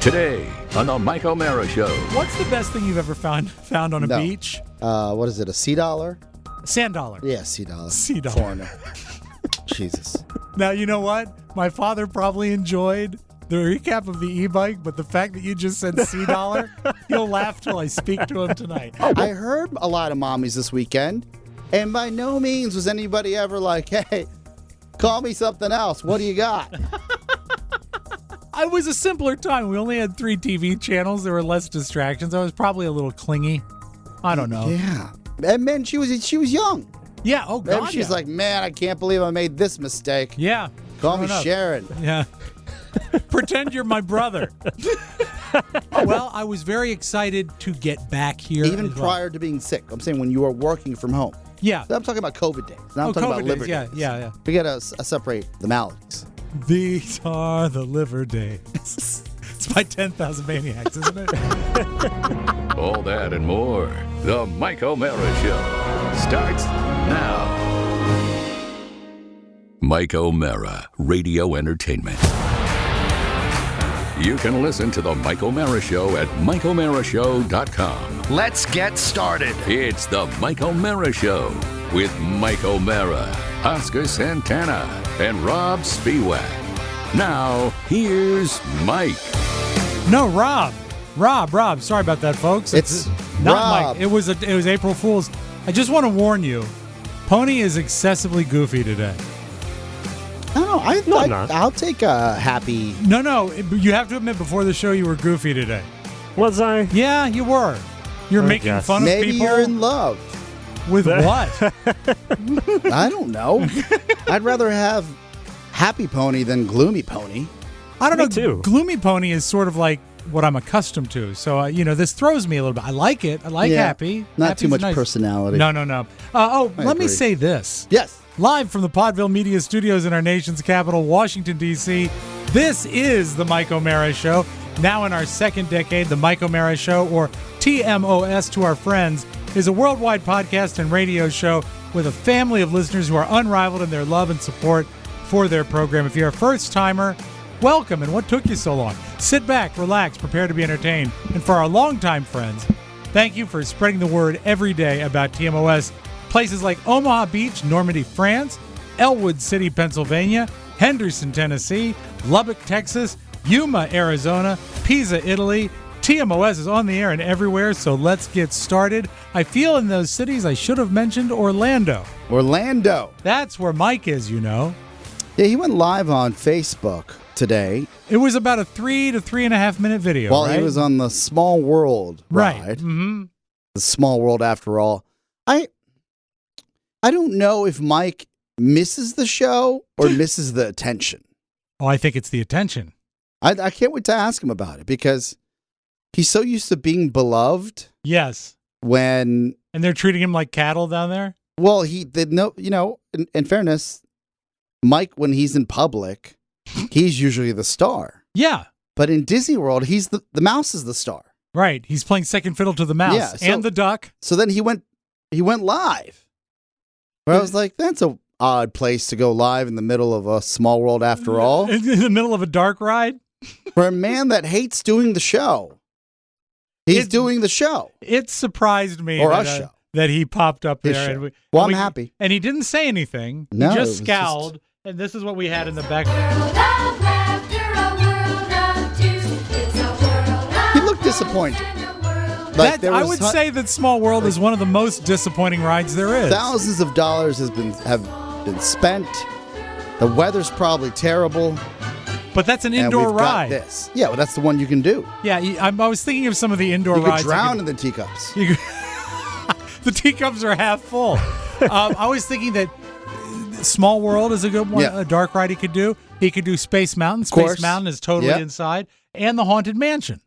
Today on the Mike O'Mara Show. What's the best thing you've ever found on a beach? What is it, a $C? Sand dollar. Yeah, $C. $C. Foreigner. Jesus. Now, you know what? My father probably enjoyed the recap of the e-bike, but the fact that you just said $C, he'll laugh till I speak to him tonight. I heard a lot of mommies this weekend, and by no means was anybody ever like, hey, call me something else. What do you got? It was a simpler time. We only had 3 TV channels. There were less distractions. I was probably a little clingy. I don't know. Yeah. And man, she was young. Yeah. Oh, God. Maybe she's like, man, I can't believe I made this mistake. Yeah. Call me Sharon. Yeah. Pretend you're my brother. Well, I was very excited to get back here. Even prior to being sick. I'm saying when you were working from home. Yeah. I'm talking about COVID days. Now I'm talking about liver days. Yeah. We got to separate the maladies. These are the liver days. It's by 10,000 Maniacs, isn't it? All that and more. The Mike O'Mara Show starts now. Mike O'Mara, Radio Entertainment. You can listen to the Mike O'Mara Show at MikeO'MaraShow.com. Let's get started. It's the Mike O'Mara Show with Mike O'Mara, Oscar Santana, and Robb Spiewak. Now, here's Mike. No, Rob. Sorry about that, folks. It's not Rob. Mike. It was April Fool's. I just want to warn you, Pony is excessively goofy today. I don't know. I'm not. I'll take a happy. No. You have to admit, before the show, you were goofy today. Was I? Yeah, you were. You're making guess. fun of Maybe people. you're in love. With what? I don't know. I'd rather have happy pony than gloomy pony. I don't Me know. too. Gloomy Pony is sort of like what I'm accustomed to. So, this throws me a little bit. I like it. I like happy. Not Happy's too much nice. personality. No. Let me agree. say this. Yes. Live from the Podville Media Studios in our nation's capital, Washington, D.C., this is the Mike O'Mara Show. Now in our second decade, the Mike O'Mara Show, or TMOS to our friends, is a worldwide podcast and radio show with a family of listeners who are unrivaled in their love and support for their program. If you're a first-timer, welcome, and what took you so long? Sit back, relax, prepare to be entertained. And for our longtime friends, thank you for spreading the word every day about TMOS. Places like Omaha Beach, Normandy, France, Elwood City, Pennsylvania, Henderson, Tennessee, Lubbock, Texas, Yuma, Arizona, Pisa, Italy. TMOS is on the air and everywhere, so let's get started. I feel in those cities I should have mentioned Orlando. That's where Mike is, Yeah, he went live on Facebook today. It was about a 3 to 3.5 minute video, While right? he was on the Small World ride. Right. Mm-hmm. The Small World, after all. I don't know if Mike misses the show or misses the attention. Oh, I think it's the attention. I can't wait to ask him about it because he's so used to being beloved Yes. when, And they're treating him like cattle down there? well, he did no, in fairness, Mike, when he's in public, he's usually the star. Yeah. But in Disney World, he's the mouse is the star. Right. He's playing second fiddle to the mouse Yeah, so- and the duck. So then he went live. Where I was like, that's a odd place to go live in the middle of a Small World after all. In the middle of a dark ride? For a man that hates doing the show. He's It- doing the show. It surprised me Or that, a show. that he popped up His there. show. And Well, I'm happy. And he didn't say anything. No, he it just was scowled. And this is what we had in the back. He looked disappointed. Like there I was would say that Small World is one of the most disappointing rides there is. thousands of dollars have been spent. The weather's probably terrible. But that's an And indoor we've got ride. this. Yeah, well, that's the one you can do. Yeah, I was thinking of some of the indoor You could rides. drown in the teacups. The teacups are half full. I was thinking that Small World is a good one, Yeah. a dark ride he could do. He could do Space Mountain. course. Space Mountain is totally Yep. inside. And the Haunted Mansion.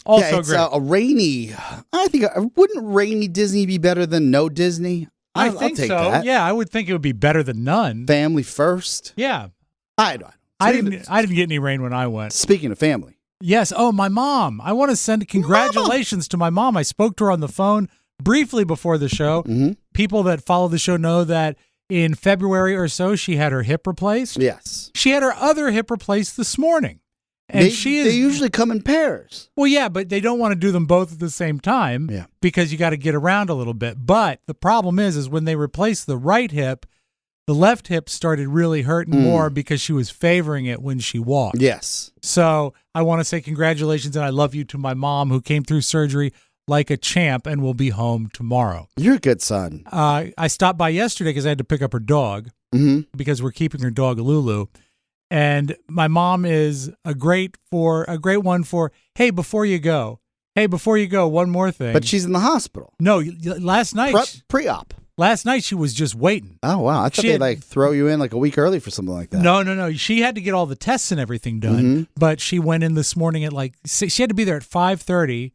Also Yeah, it's great. a rainy. I think wouldn't rainy Disney be better than no Disney? I I'll think take so. that. Yeah, I would think it would be better than none. Family first. Yeah. I don't. I didn't get any rain when I went. Speaking of family, Yes. Oh, my mom. I want to send congratulations to my mom. I spoke to her on the phone briefly before the show. Mm-hmm. People that follow the show know that in February or so, she had her hip replaced. yes, She had her other hip replaced this morning. And they usually come in pairs. Well, yeah, but they don't want to do them both at the same time because you got to get around a little bit. But the problem is when they replaced the right hip, the left hip started really hurting more because she was favoring it when she walked. Yes. So I want to say congratulations and I love you to my mom who came through surgery like a champ and will be home tomorrow. You're a good son. I stopped by yesterday because I had to pick up her dog because we're keeping her dog Lulu. And my mom is a great one for, hey, before you go, one more thing. But she's in the hospital. No, last night. Pre-op. Last night she was just waiting. Oh, wow. I thought they'd throw you in like a week early for something like that. No. She had to get all the tests and everything done. But she went in this morning at she had to be there at 5:30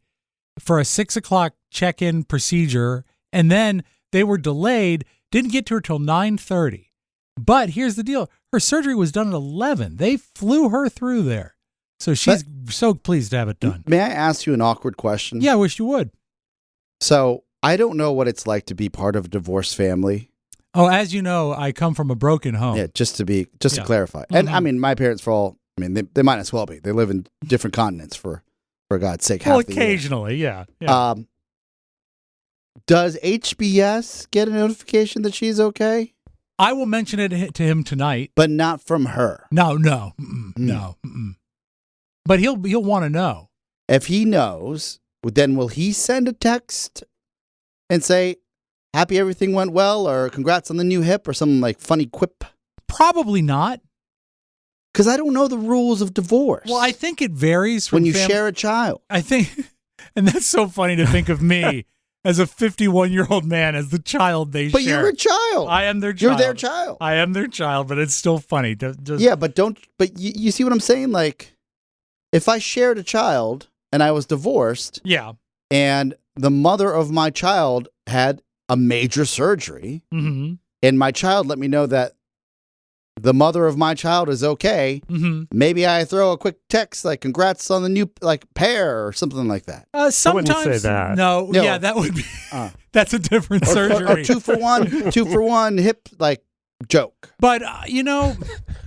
for a 6 o'clock check-in procedure. And then they were delayed, didn't get to her till 9:30. But here's the deal. Her surgery was done at 11. They flew her through there. So she's so pleased to have it done. May I ask you an awkward question? Yeah, I wish you would. So I don't know what it's like to be part of a divorced family. Oh, as you know, I come from a broken home. Yeah, just to clarify. And I mean, my parents they might as well be. They live in different continents for God's sake. Well, occasionally, yeah. Does HBS get a notification that she's okay? I will mention it to him tonight, but not from her. No. But he'll want to know. If he knows, then will he send a text and say, "Happy everything went well," or "Congrats on the new hip," or some like funny quip? Probably not. Because I don't know the rules of divorce. Well, I think it varies from when you share a child. I think, and that's so funny to think of me. As a 51-year-old man, as the child they share. But you're a child. I am their child. You're their child. I am their child, but it's still funny. Yeah, but you see what I'm saying? Like, if I shared a child and I was divorced, and the mother of my child had a major surgery, and my child let me know that the mother of my child is okay, maybe I throw a quick text like "Congrats on the new pair" or something like that. Sometimes I wouldn't say that. No, yeah, that would be. That's a different surgery. Or 2-for-1 hip joke. But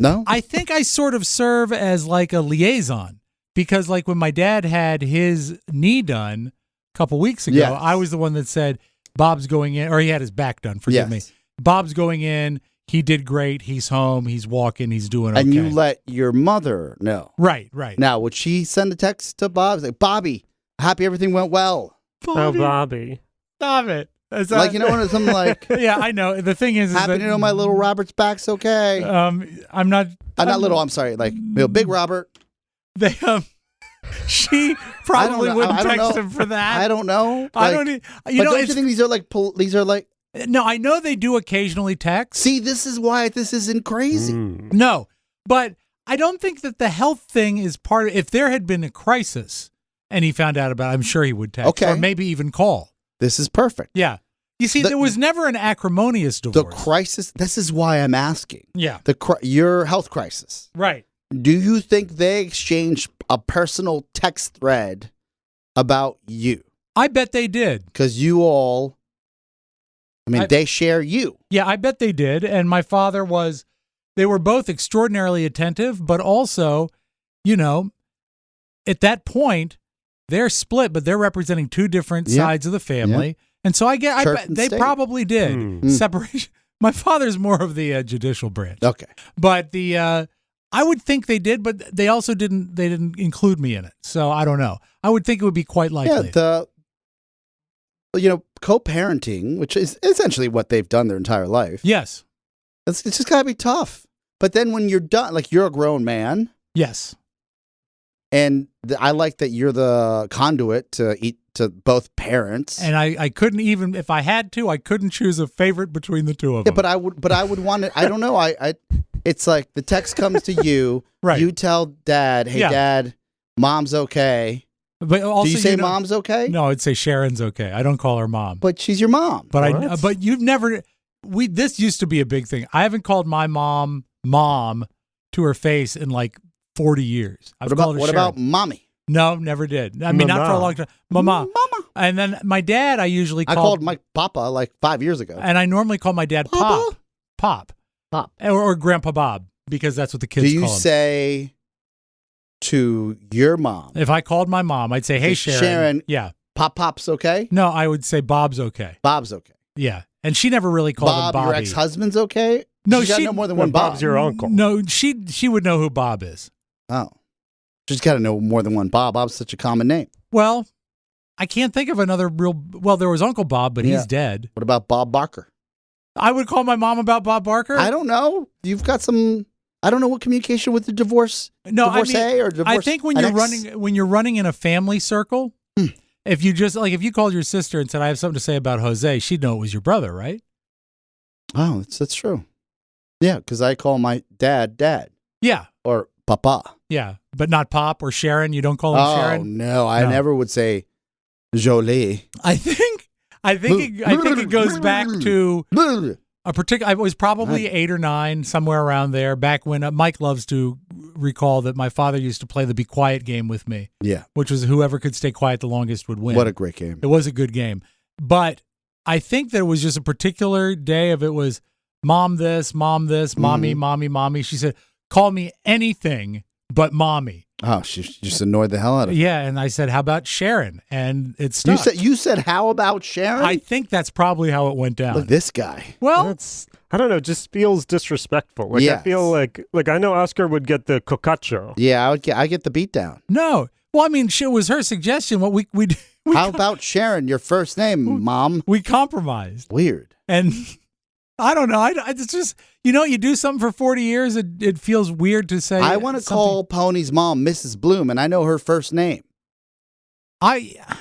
no, I think I sort of serve as like a liaison because like when my dad had his knee done a couple weeks ago, I was the one that said Bob's going in, or he had his back done. Forgive me. Bob's going in. He did great. He's home. He's walking. He's doing okay. And you let your mother know. Right. Now, would she send a text to Bob? Like, Bobby, happy everything went well. Bobby. Stop it. Like, something like... Yeah, I know. The thing is happy to know my little Robert's back's okay. I'm not... not little, I'm sorry. Like, big Robert. She probably wouldn't text him for that. I don't know. Don't you think these are like... No, I know they do occasionally text. See, this is why this isn't crazy. No, but I don't think that the health thing is part of if there had been a crisis and he found out about it, I'm sure he would text or maybe even call. This is perfect. Yeah. You see, there was never an acrimonious divorce. The crisis, this is why I'm asking. Yeah. Your health crisis. Right. Do you think they exchanged a personal text thread about you? I bet they did. Because you all... they share you. Yeah, I bet they did. And my father they were both extraordinarily attentive, but also, at that point, they're split, but they're representing two different sides of the family. Yeah. And so I bet they probably did. Separation. My father's more of the judicial branch. Okay. But I would think they did, but they also didn't include me in it. So I don't know. I would think it would be quite likely. Yeah, co-parenting, which is essentially what they've done their entire life. Yes. It's just got to be tough. But then when you're done, like you're a grown man. Yes. And I like that you're the conduit to both parents. And I couldn't even, if I had to, I couldn't choose a favorite between the two of them. Yeah, but I would want to, I don't know. It's like the text comes to you. Right. You tell dad, hey, Dad, mom's okay. But also, do you say mom's okay? No, I'd say Sharon's okay. I don't call her mom. But she's your mom. But but you've never. This used to be a big thing. I haven't called my mom to her face in like 40 years. What about mommy? No, never did. I mean, not for a long time. Mama. And then my dad, I called my papa like 5 years ago. And I normally call my dad Papa? Pop, or Grandpa Bob, because that's what the kids call him. Do you say to your mom. If I called my mom, I'd say, "Hey, Sharon." Sharon. Yeah. Pop's okay? No, I would say Bob's okay. Bob's okay. Yeah. And she never really called him Bob, Bobby. your ex-husband's okay? No, She's got she- no more than one Bob. Bob's your uncle. No, she would know who Bob is. Oh. She's got to know more than one Bob. Bob's such a common name. Well, I can't think of another real. Well, there was Uncle Bob, but Yeah. he's dead. What about Bob Barker? I would call my mom about Bob Barker. I don't know. You've got some. I don't know what communication with the divorcee or divorce. I think when you're running in a family circle, if you just if you called your sister and said, "I have something to say about Jose," she'd know it was your brother, right? Oh, that's true. Yeah, because I call my dad, Yeah, or Papa. yeah, but not Pop or Sharon. You don't call him Oh Sharon. no, I never would say Jolie. I think it goes back to a particular. I was probably 8 or 9, somewhere around there. Back when Mike loves to recall that my father used to play the "Be Quiet" game with me. Yeah, which was whoever could stay quiet the longest would win. what a great game! It was a good game, but I think there was just a particular day of it was mom this, mommy, mommy. She said, "Call me anything but mommy." Oh, she just annoyed the hell out of me. Yeah, and I said, "How about Sharon?" And it stuck. You said how about Sharon? I think that's probably how it went down. Look, this guy. Well, I don't know. Just feels disrespectful. Like Yes. I feel like I know Oscar would get the cocacho. Yeah, I get the beat down. no. Well, I mean, it was her suggestion. What we How about Sharon, your first name, Mom? we compromised, Weird. and I don't know. It's just you do something for 40 years. It feels weird to say. I want to call Pony's mom Mrs. Bloom, and I know her first name,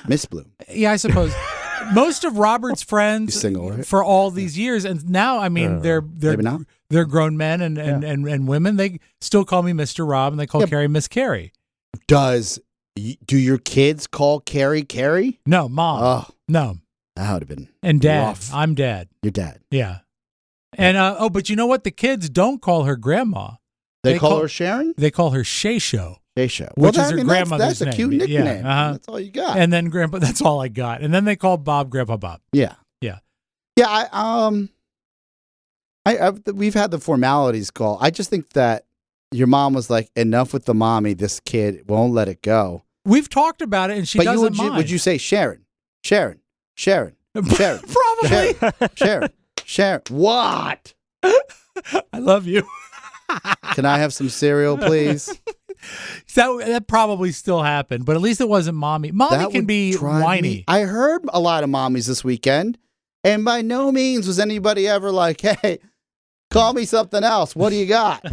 Miss Bloom. Yeah, I suppose. Most of Robert's friends He's single, right? for all these years, and now I mean Maybe not. they're grown men and women. They still call me Mr. Robb, and they call Carrie Miss Carrie. Do your kids call Carrie Carrie? No, Mom. Oh, No, that would have been and Dad. rough. I'm Dad. Your dad. Yeah, and but you know what? The kids don't call her Grandma. They call her Sharon? They call her Shay Show. Shay Show. Which is her grandmother's That's a cute name. nickname. Yeah, That's all you got. And then Grandpa. That's all I got. And then they call Bob Grandpa Bob. Yeah. Yeah. Yeah. We've had the formalities call. I just think that your mom was like, enough with the mommy. This kid won't let it go. We've talked about it, and she doesn't mind. Would you say Sharon? Sharon. Probably. Sharon. What? I love you. Can I have some cereal, please? That probably still happened, but at least it wasn't mommy. Mommy That can would be drive whiny. me- I heard a lot of mommies this weekend, and by no means was anybody ever like, hey, call me something else. What do you got?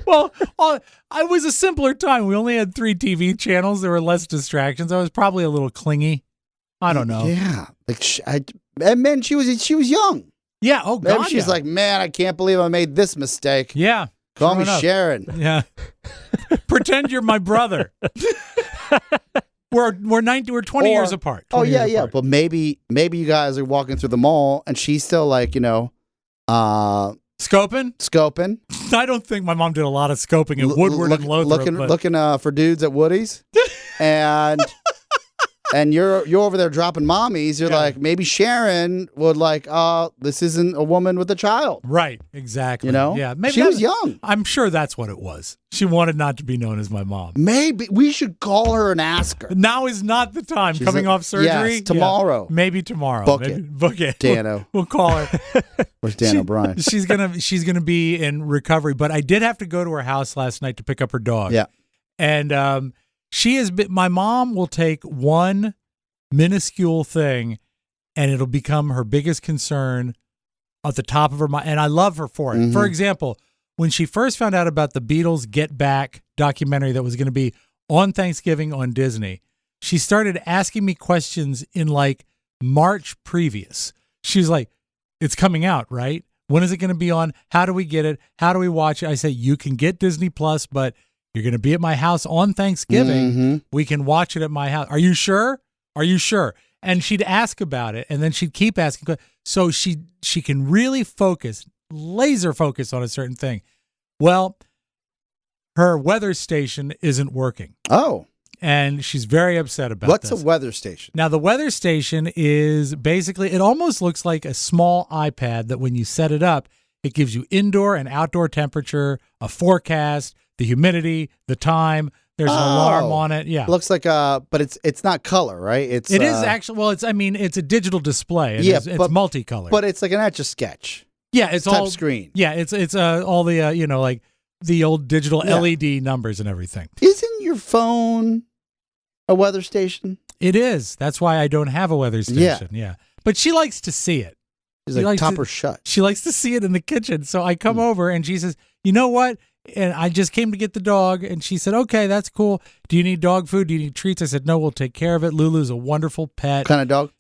Well, it was a simpler time. We only had 3 TV channels. There were less distractions. I was probably a little clingy. I don't know. Yeah. And man, she was young. Yeah. Oh, God. Maybe she's like, man, I can't believe I made this mistake. yeah. Call sure me enough. Sharon. Yeah. Pretend you're my brother. We're 20 years apart. 20 years apart. But maybe you guys are walking through the mall and she's still like, scoping. I don't think my mom did a lot of scoping at Woodward and Lothrop. Looking for dudes at Woody's, and you're over there dropping mommies. You're like, maybe Sharon would like, this isn't a woman with a child. Right, exactly. Yeah, maybe she was young. I'm sure that's what it was. She wanted not to be known as my mom. Maybe we should call her and ask her. Now is not the time. She's Coming off surgery? Yes, tomorrow. Yeah, maybe tomorrow. Book it. Dano. We'll call her. Where's Dan O'Brien? She's gonna be in recovery. But I did have to go to her house last night to pick up her dog. Yeah. And my mom will take one minuscule thing and it'll become her biggest concern at the top of her mind. And I love her for it. Mm-hmm. For example, when she first found out about the Beatles Get Back documentary that was going to be on Thanksgiving on Disney, she started asking me questions in like March previous. She's like, it's coming out, right? When is it going to be on? How do we get it? How do we watch it? I say, you can get Disney Plus, but you're going to be at my house on Thanksgiving. Mm-hmm. We can watch it at my house. Are you sure? Are you sure? And she'd ask about it, and then she'd keep asking. So she can really laser focus on a certain thing. Well, her weather station isn't working. Oh. And she's very upset about What's this. a weather station? Now, the weather station is basically, it almost looks like a small iPad that when you set it up, it gives you indoor and outdoor temperature, a forecast, the humidity, the time. There's an alarm on it. Yeah. Looks like but it's not color, right? It is actually, well, it's a digital display. It's multicolored. But it's like an Etch-a-Sketch. Yeah, it's all screen. Yeah, it's all the like the old digital LED numbers and everything. Isn't your phone a weather station? It is. That's why I don't have a weather station. Yeah. But she likes to see it. She's like top or shut. She likes to see it in the kitchen. So I come over and she says, "You know what? And I just came to get the dog." And she said, "Okay, that's cool. Do you need dog food? Do you need treats?" I said, "No, we'll take care of it. Lulu's a wonderful pet." What kind of dog?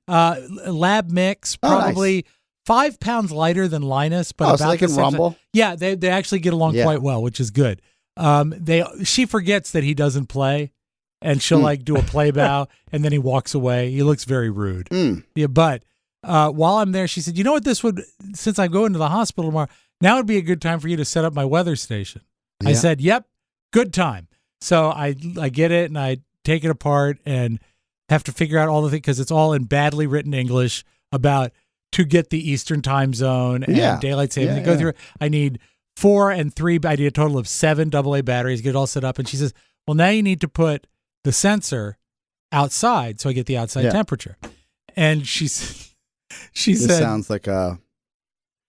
Lab mix, probably nice. 5 pounds lighter than Linus, but about so they can rumble. Yeah, they actually get along quite well, which is good. She forgets that he doesn't play, and she'll like do a play bow, and then he walks away. He looks very rude. Yeah, but while I'm there, she said, "You know what? Since I go into the hospital tomorrow, now would be a good time for you to set up my weather station." Yeah. I said, "Yep, good time." So I get it and I take it apart and have to figure out all the things because it's all in badly written English about to get the Eastern time zone and daylight saving. Go through. I need 4 and 3. I need a total of 7 AA batteries. Get it all set up. And she says, "Well, now you need to put the sensor outside so I get the outside temperature." And she said, "This sounds like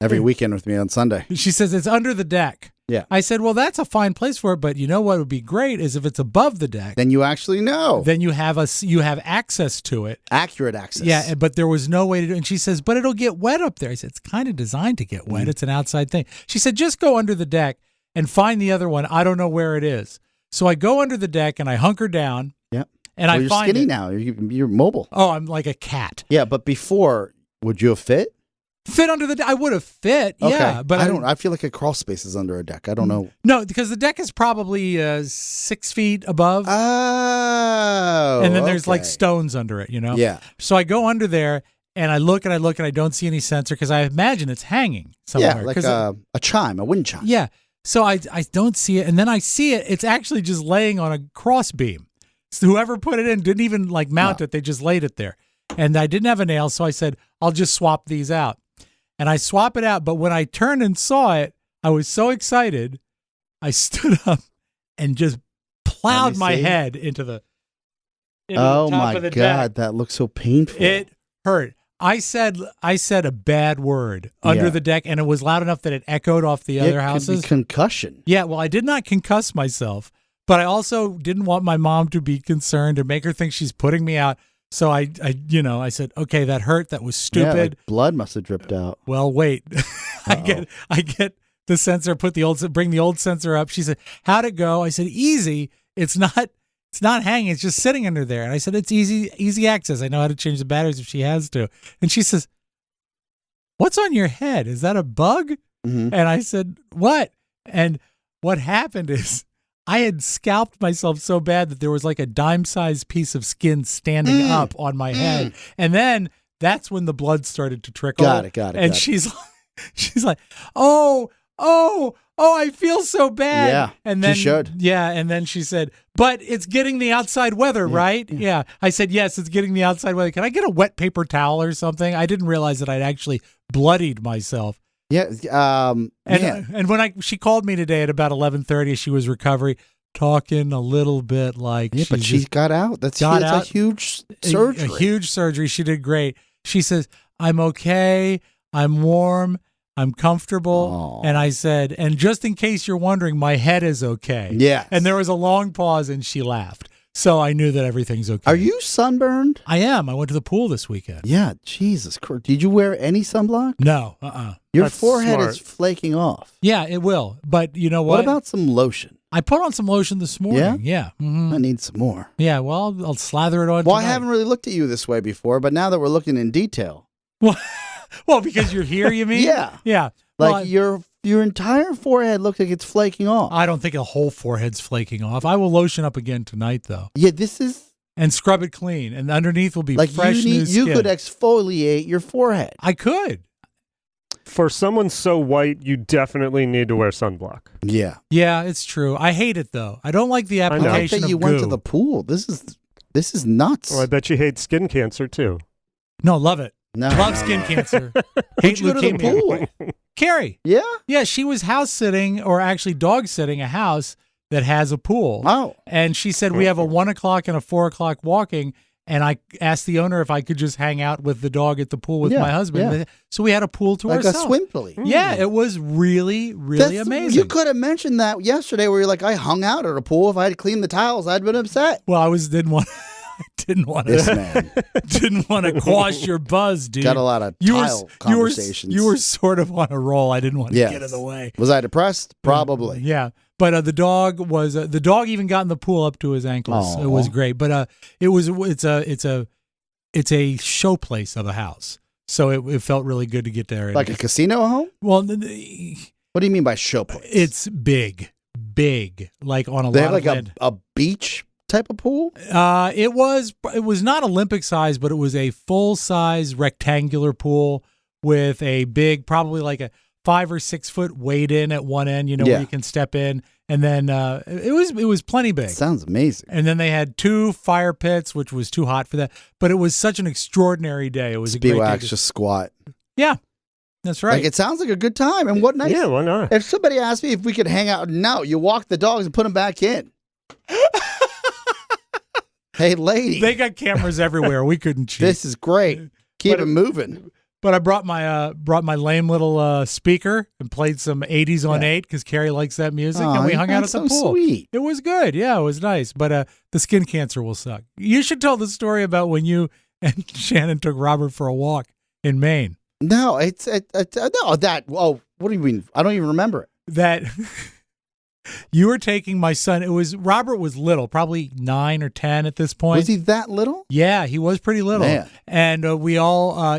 every weekend with me on Sunday." She says it's under the deck. Yeah. I said, "Well, that's a fine place for it, but you know what would be great is if it's above the deck. Then you actually know. Then you have access to it. Accurate access." Yeah, but there was no way to do it. And she says, "But it'll get wet up there." I said, "It's kind of designed to get wet. It's an outside thing." She said, "Just go under the deck and find the other one. I don't know where it is." So I go under the deck and I hunker down. Yep. And I you're find skinny it. now. You're mobile. Oh, I'm like a cat. Yeah, but before, would you have fit? Fit under the deck? I would have fit, yeah. But I feel like a crawl space is under a deck. I don't know. No, because the deck is probably 6 feet above. Oh. And then there's like stones under it, Yeah. So I go under there and I look and I don't see any sensor because I imagine it's hanging somewhere. Yeah, like a chime, a wind chime. Yeah. So I don't see it. And then I see it. It's actually just laying on a cross beam. So whoever put it in didn't even like mount it. They just laid it there. And I didn't have a nail. So I said, "I'll just swap these out." And I swap it out. But when I turned and saw it, I was so excited. I stood up and just plowed my head into the top of the God, deck. that looks so painful. It hurt. I said a bad word under the deck, and it was loud enough that it echoed off the other houses. Could be concussion. Yeah, well, I did not concuss myself, but I also didn't want my mom to be concerned or make her think she's putting me out. So I said, "Okay, that hurt. That was stupid." Yeah, like blood must have dripped out. Well, wait. I get the sensor. Bring the old sensor up. She said, "How'd it go?" I said, "Easy. It's not hanging. It's just sitting under there." And I said, "It's easy access. I know how to change the batteries if she has to." And she says, "What's on your head? Is that a bug?" Mm-hmm. And I said, "What?" And what happened is I had scalped myself so bad that there was like a dime-sized piece of skin standing up on my head. And then that's when the blood started to trickle. Got it. And she's like, "Oh, I feel so bad." Yeah, and then she should. Yeah, and then she said, "But it's getting the outside weather, right?" Yeah. I said, "Yes, it's getting the outside weather. Can I get a wet paper towel or something?" I didn't realize that I'd actually bloodied myself. Yeah. And when she called me today at about 11:30, she was recovering, talking a little bit like but she got out. That's a huge surgery. A huge surgery. She did great. She says, "I'm okay. I'm warm. I'm comfortable." And I said, "And just in case you're wondering, my head is okay." Yeah. And there was a long pause and she laughed. So I knew that everything's okay. Are you sunburned? I am. I went to the pool this weekend. Yeah, Jesus Christ. Did you wear any sunblock? No. Your forehead is flaking off. Yeah, it will. But you know what? What about some lotion? I put on some lotion this morning. Yeah. Mm-hmm. I need some more. Yeah, well, I'll slather it on Well, tonight. I haven't really looked at you this way before, but now that we're looking in detail. Well, because you're here, you mean? Yeah. Yeah. Like your entire forehead looks like it's flaking off. I don't think the whole forehead's flaking off. I will lotion up again tonight, though. Yeah, this is... And scrub it clean. And underneath will be like fresh new skin. You could exfoliate your forehead. I could. For someone so white, you definitely need to wear sunblock. Yeah. Yeah, it's true. I hate it, though. I don't like the application I like that you went to the pool. This is nuts. Well, I bet you hate skin cancer, too. No, love it. No, love skin cancer. Hate you go to the leukemia. pool? Carrie. Yeah? Yeah, she was house sitting, or actually dog sitting a house that has a pool. Oh. And she said, we have a 1 o'clock and a 4 o'clock walking. And I asked the owner if I could just hang out with the dog at the pool with my husband. Yeah. So we had a pool to ourselves. Like a swim pool. Yeah, it was really, really amazing. You could have mentioned that yesterday where you're like, I hung out at a pool. If I had cleaned the tiles, I'd been upset. Well, I didn't want to quash your buzz, dude. Got a lot of tile conversations. You were sort of on a roll. I didn't want to get in the way. Was I depressed? Probably. Yeah. But the dog was the dog even got in the pool up to his ankles. Aww. It was great. But it's a show place of a house, so it felt really good to get there. Like a casino home? Well, what do you mean by show place? It's big, like on a they lot have like of land. a beach type of pool? It was not Olympic size, but it was a full size rectangular pool with a big, probably like a 5 or 6 foot wade in at one end, where you can step in. And then it was plenty big. Sounds amazing. And then they had 2 fire pits, which was too hot for that. But it was such an extraordinary day. It was a great day. Just squat. Yeah, that's right. Like, it sounds like a good time. And what nice. Yeah, why not? If somebody asked me if we could hang out, no, you walk the dogs and put them back in. Hey, lady. They got cameras everywhere. We couldn't cheat. This is great. Keep it moving. But I brought my lame little speaker and played some 80s on 8 because Carrie likes that music, and we hung out at the pool. Sweet. It was good. Yeah, it was nice. But the skin cancer will suck. You should tell the story about when you and Shannon took Robert for a walk in Maine. No, what do you mean? I don't even remember it. That you were taking my son. Robert was little, probably 9 or 10 at this point. Was he that little? Yeah, he was pretty little. Man. And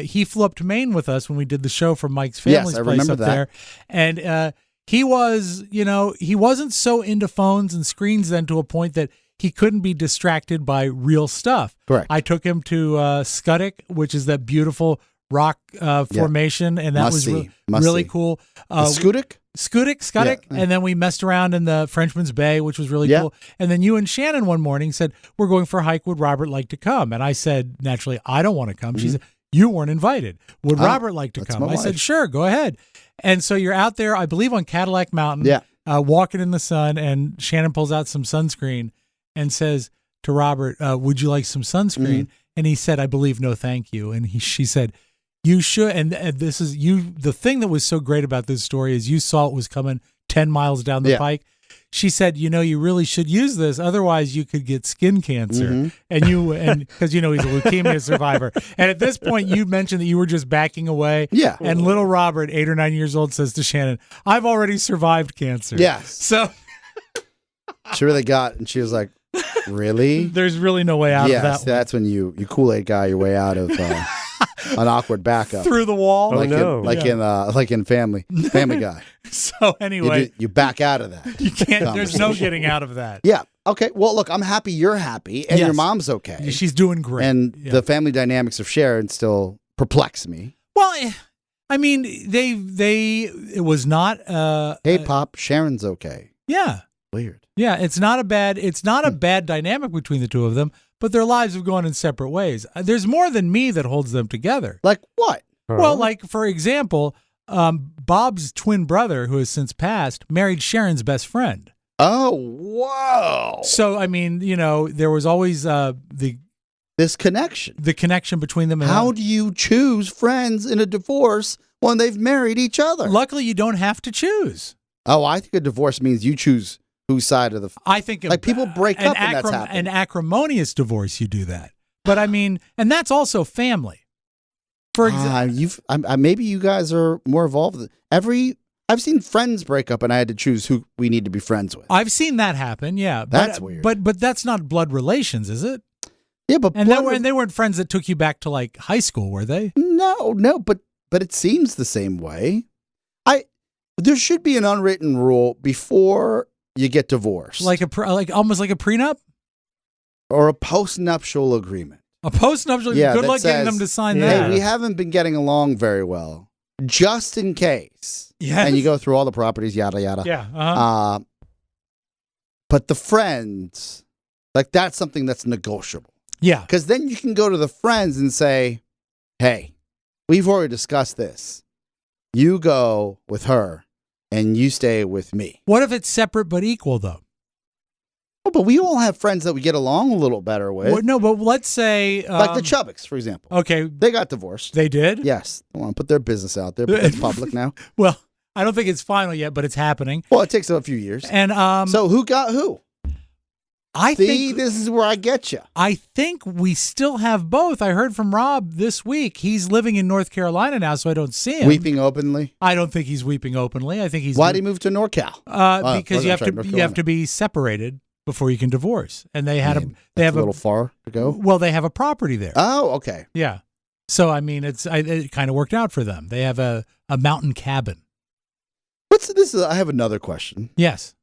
he flew up to Maine with us when we did the show from Mike's family's place up there. And he was, he wasn't so into phones and screens then to a point that he couldn't be distracted by real stuff. Correct. I took him to Scudic, which is that beautiful rock formation, and that was really cool. Scudic? Scudic, and then we messed around in the Frenchman's Bay, which was really cool. And then you and Shannon one morning said, we're going for a hike. Would Robert like to come? And I said, naturally, I don't want to come. Mm-hmm. She said, you weren't invited. Would Robert like to come? I said, sure, go ahead. And so you're out there, I believe, on Cadillac Mountain, walking in the sun, and Shannon pulls out some sunscreen and says to Robert, would you like some sunscreen? Mm-hmm. And he said, I believe, no, thank you. And she said, you should, and this is you. The thing that was so great about this story is you saw it was coming 10 miles down the pike. She said, you really should use this. Otherwise, you could get skin cancer. Mm-hmm. And because he's a leukemia survivor. And at this point, you mentioned that you were just backing away. Yeah. And little Robert, 8 or 9 years old, says to Shannon, "I've already survived cancer." Yes. So she really got, and she was like, "Really? There's really no way out of that." Yes, that's when you Kool-Aid guy your way out of. An awkward backup through the wall, like in Family Guy. So anyway, you back out of that. You can't. There's no getting out of that. Yeah. Okay. Well, look, I'm happy you're happy, and your mom's okay. She's doing great. And the family dynamics of Sharon still perplex me. Well, I mean, it was not. Hey, Pop, Sharon's okay. Yeah. Weird. Yeah, it's not a bad dynamic between the two of them. But their lives have gone in separate ways. There's more than me that holds them together. Like what? Well, like, for example, Bob's twin brother, who has since passed, married Sharon's best friend. Oh, whoa. So, I mean, there was always this connection. The connection between them. And how do you choose friends in a divorce when they've married each other? Luckily, you don't have to choose. Oh, I think a divorce means you choose whose side of the... I think... Like, people break up and that's happening. An acrimonious divorce, you do that. But, I mean, and that's also family. For example... maybe you guys are more involved. I've seen friends break up and I had to choose who we need to be friends with. I've seen that happen, yeah. That's weird. But that's not blood relations, is it? Yeah, but... And they weren't friends that took you back to, like, high school, were they? No, but it seems the same way. There should be an unwritten rule before... you get divorced. Like almost like a prenup? Or a post-nuptial agreement. A post-nuptial agreement? Good luck getting them to sign that. Hey, we haven't been getting along very well. Just in case. Yes. And you go through all the properties, yada, yada. Yeah. Uh-huh. But the friends, like, that's something that's negotiable. Yeah. Because then you can go to the friends and say, hey, we've already discussed this. You go with her. And you stay with me. What if it's separate but equal, though? Oh, but we all have friends that we get along a little better with. Well, no, but let's say like the Chubbicks, for example. Okay. They got divorced. They did? Yes. I want to put their business out there, but it's public now. Well, I don't think it's final yet, but it's happening. Well, it takes a few years. And so who got who? I think this is where I get you. I think we still have both. I heard from Rob this week. He's living in North Carolina now, so I don't see him. Weeping openly? I don't think he's weeping openly. I think he's. Why did he move to NorCal? Because you have to be separated before you can divorce, and they have a little far to go. Well, they have a property there. Oh, okay. Yeah. So I mean, it kind of worked out for them. They have a mountain cabin. What's this? I have another question. Yes.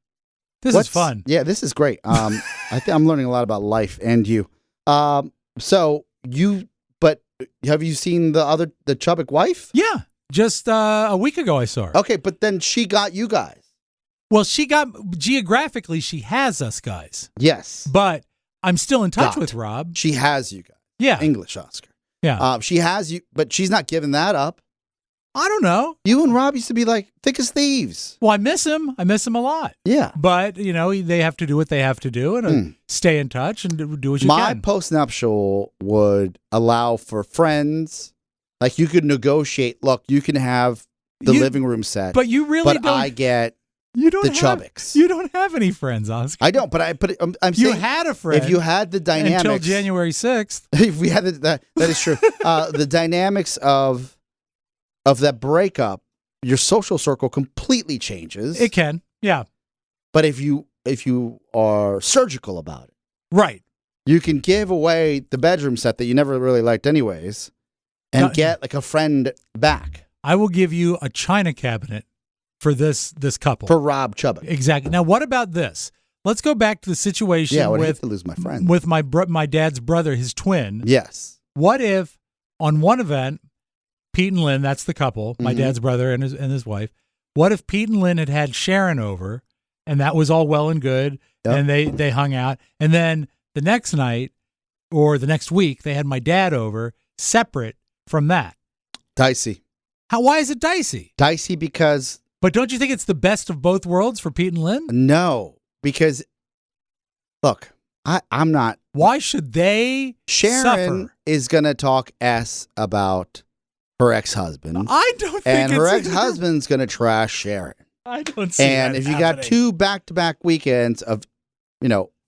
This is fun. Yeah, this is great. I think I'm learning a lot about life and you. But have you seen the Chubbuck wife? Yeah, just a week ago I saw her. Okay, but then she got you guys. Well, geographically, she has us guys. Yes. But I'm still in touch with Rob. She has you guys. Yeah. English Oscar. Yeah. She has you, but she's not giving that up. I don't know. You and Rob used to be like thick as thieves. Well, I miss him. I miss him a lot. Yeah. But, they have to do what they have to do and stay in touch and do what you can. My postnuptial would allow for friends. Like you could negotiate, look, you can have the living room set. But you really don't. But I get the Chubbicks. You don't have any friends, Oscar. I don't, but I'm saying. You had a friend. If you had the dynamics. Until January 6th. If we had that is true. The dynamics of that breakup, your social circle completely changes. It can, yeah. But if you are surgical about it, right, you can give away the bedroom set that you never really liked anyways, and get like a friend back. I will give you a china cabinet for this couple. For Rob Chubbuck. Exactly. Now, what about this? Let's go back to the situation I hate to lose my friend. With my dad's brother, his twin. Yes. What if on one event, Pete and Lynn, that's the couple, my dad's brother and his wife. What if Pete and Lynn had Sharon over, and that was all well and good, and they hung out, and then the next night or the next week they had my dad over, separate from that? Dicey. Why is it dicey? Dicey because. But don't you think it's the best of both worlds for Pete and Lynn? No, because look, I'm not. Why should they? Sharon is gonna talk about her ex-husband. I don't think and her ex-husband's going to trash Sharon. I don't see And that if you happening. got two back-to-back weekends of,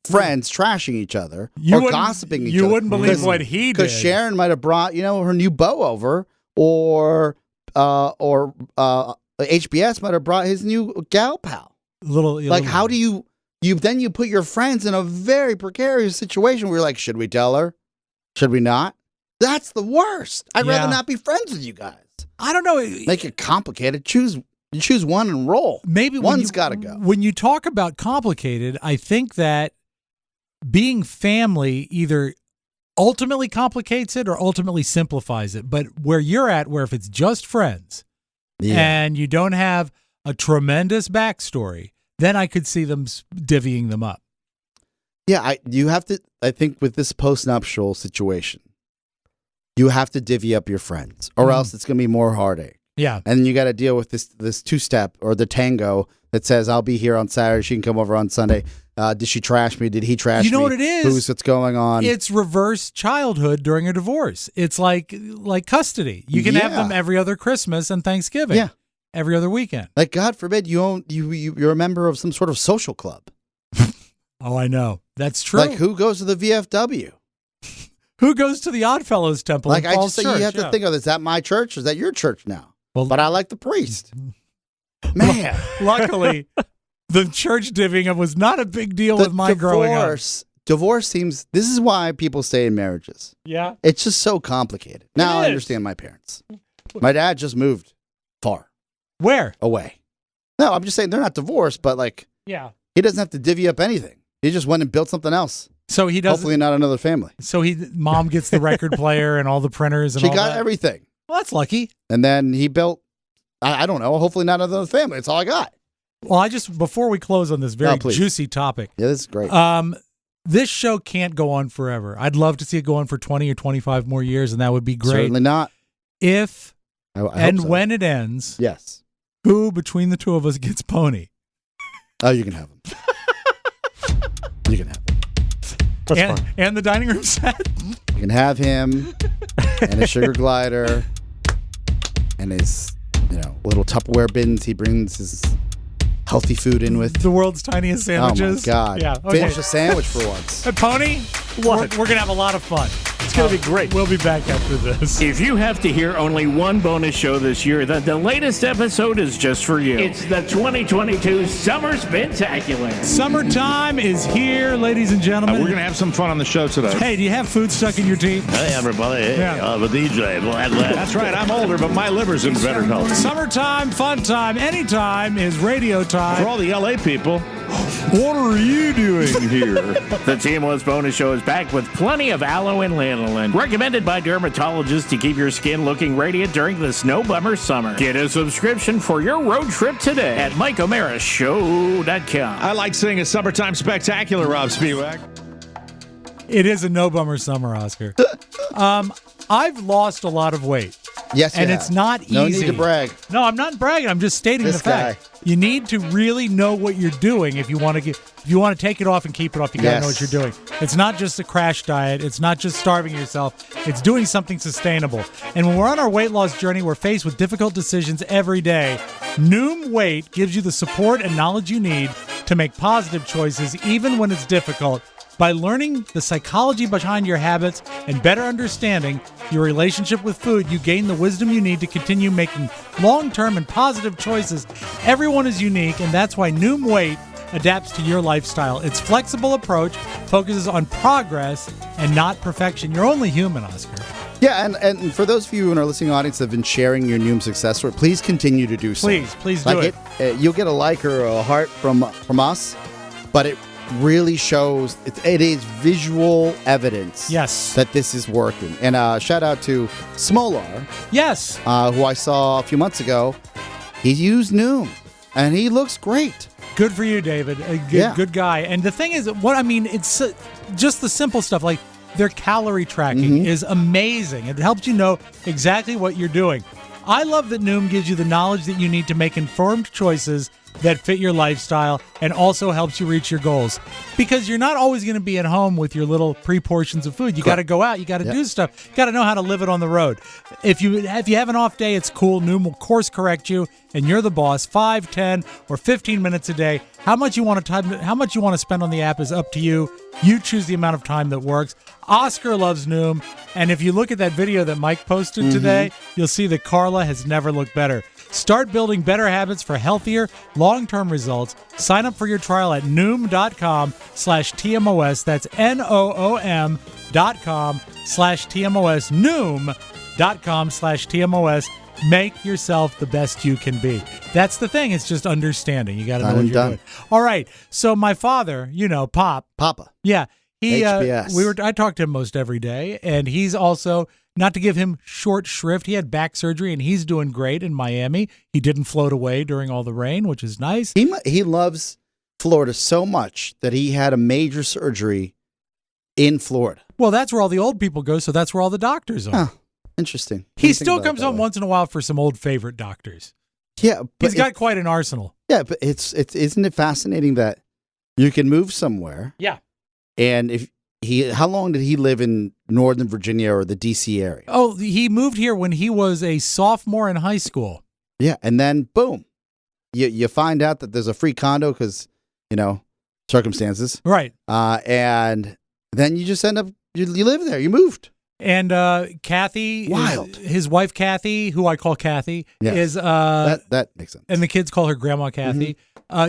friends trashing each other or gossiping each other. You wouldn't believe what he did. Because Sharon might have brought, her new beau over or HBS might have brought his new gal pal. How do you put your friends in a very precarious situation where you're like, should we tell her? Should we not? That's the worst. I'd rather not be friends with you guys. I don't know. Make it complicated. Choose one and roll. Maybe one's got to go. When you talk about complicated, I think that being family either ultimately complicates it or ultimately simplifies it. But where you're at, where if it's just friends and you don't have a tremendous backstory, then I could see them divvying them up. Yeah, you have to. I think with this postnuptial situation, you have to divvy up your friends, or else it's going to be more heartache. Yeah. And then you got to deal with this two-step or the tango that says, I'll be here on Saturday, she can come over on Sunday. Did she trash me? Did he trash me? You know what it is? What's going on? It's reverse childhood during a divorce. It's like custody. You can have them every other Christmas and Thanksgiving. Yeah. Every other weekend. Like, God forbid, you're a member of some sort of social club. Oh, I know. That's true. Like, who goes to the VFW? Who goes to the Oddfellows Temple? Like, I just say you have to think of, is that my church or is that your church now? Well, but I like the priest. Man. Luckily, the church divvying up was not a big deal with my growing up. Divorce seems, this is why people stay in marriages. Yeah. It's just so complicated. Now I understand my parents. My dad just moved far. Where? Away. No, I'm just saying they're not divorced, but yeah, he doesn't have to divvy up anything. He just went and built something else. So he does. Hopefully not another family. So mom gets the record player and all the printers and she all got that. everything. Well, that's lucky. And then he built, I don't know, hopefully not another family. That's all I got. Well, before we close on this very juicy topic. Yeah, this is great. This show can't go on forever. I'd love to see it go on for 20 or 25 more years, and that would be great. Certainly not. If and so. when it ends, yes. Who between the two of us gets Pony? Oh, you can have him. You can have That's fine. And the dining room set. You can have him and his sugar glider and his, little Tupperware bins he brings his healthy food in with. The world's tiniest sandwiches. Oh, my God. Yeah. Okay. Finish a sandwich for once. Hey, Pony, What? We're going to have a lot of fun. It's going to be great. We'll be back after this. If you have to hear only one bonus show this year, then the latest episode is just for you. It's the 2022 Summer Spectacular. Summertime is here, ladies and gentlemen. We're going to have some fun on the show today. Hey, do you have food stuck in your teeth? Hey, everybody. Hey, Yeah. I'm a DJ. That's right. I'm older, but my liver's in better health. Summertime, fun time, anytime is radio time. For all the LA people, what are you doing here? The TMOS bonus show is back with plenty of aloe and lanolin, recommended by dermatologists to keep your skin looking radiant during the snow bummer summer. Get a subscription for your road trip today at MikeO'MaraShow.com. I like seeing a summertime spectacular, Rob Spiewak. It is a no bummer summer, Oscar. I've lost a lot of weight. Yes, you And have. it's not easy. No need to brag. No, I'm not bragging. I'm just stating This the fact. You need to really know what you're doing if you want to take it off and keep it off. You got to know what you're doing. It's not just a crash diet. It's not just starving yourself. It's doing something sustainable. And when we're on our weight loss journey, we're faced with difficult decisions every day. Noom Weight gives you the support and knowledge you need to make positive choices even when it's difficult. By learning the psychology behind your habits and better understanding your relationship with food, you gain the wisdom you need to continue making long-term and positive choices. Everyone is unique, and that's why Noom Weight adapts to your lifestyle. Its flexible approach focuses on progress and not perfection. You're only human, Oscar. Yeah, and for those of you in our listening audience that have been sharing your Noom success story, please continue to do so. Please do it. You'll get a like or a heart from us, but it really shows it is visual evidence that this is working. And shout out to Smolar, who I saw a few months ago. He used Noom and he looks great. Good for you, David. A good guy. And the thing is, it's just the simple stuff like their calorie tracking is amazing. It helps you know exactly what you're doing. I love that Noom gives you the knowledge that you need to make informed choices that fit your lifestyle and also helps you reach your goals. Because you're not always going to be at home with your little pre-portions of food. You got to go out. You got to do stuff. You got to know how to live it on the road. If you have an off day, it's cool. Noom will course correct you, and you're the boss. 5, 10, or 15 minutes a day. How much you want to spend on the app is up to you. You choose the amount of time that works. Oscar loves Noom, and if you look at that video that Mike posted today, you'll see that Carla has never looked better. Start building better habits for healthier, long-term results. Sign up for your trial at Noom.com/TMOS. That's NOOM.com/TMOS. Noom.com/TMOS. Make yourself the best you can be. That's the thing. It's just understanding. You got to know what you're doing. All right. So my father, Papa. Yeah. HBS. I talked to him most every day, and he's also, not to give him short shrift, he had back surgery, and he's doing great in Miami. He didn't float away during all the rain, which is nice. He loves Florida so much that he had a major surgery in Florida. Well, that's where all the old people go, so that's where all the doctors are. Huh. Interesting. He still comes home once in a while for some old favorite doctors. Yeah, but he's got quite an arsenal. Yeah, but isn't it fascinating that you can move somewhere? Yeah. And how long did he live in Northern Virginia or the DC area? Oh, he moved here when he was a sophomore in high school. Yeah, and then boom, you find out that there's a free condo because circumstances, right? And then you just end up you live there. You moved. And Kathy, his wife Kathy, who I call Kathy, is that makes sense. And the kids call her Grandma Kathy.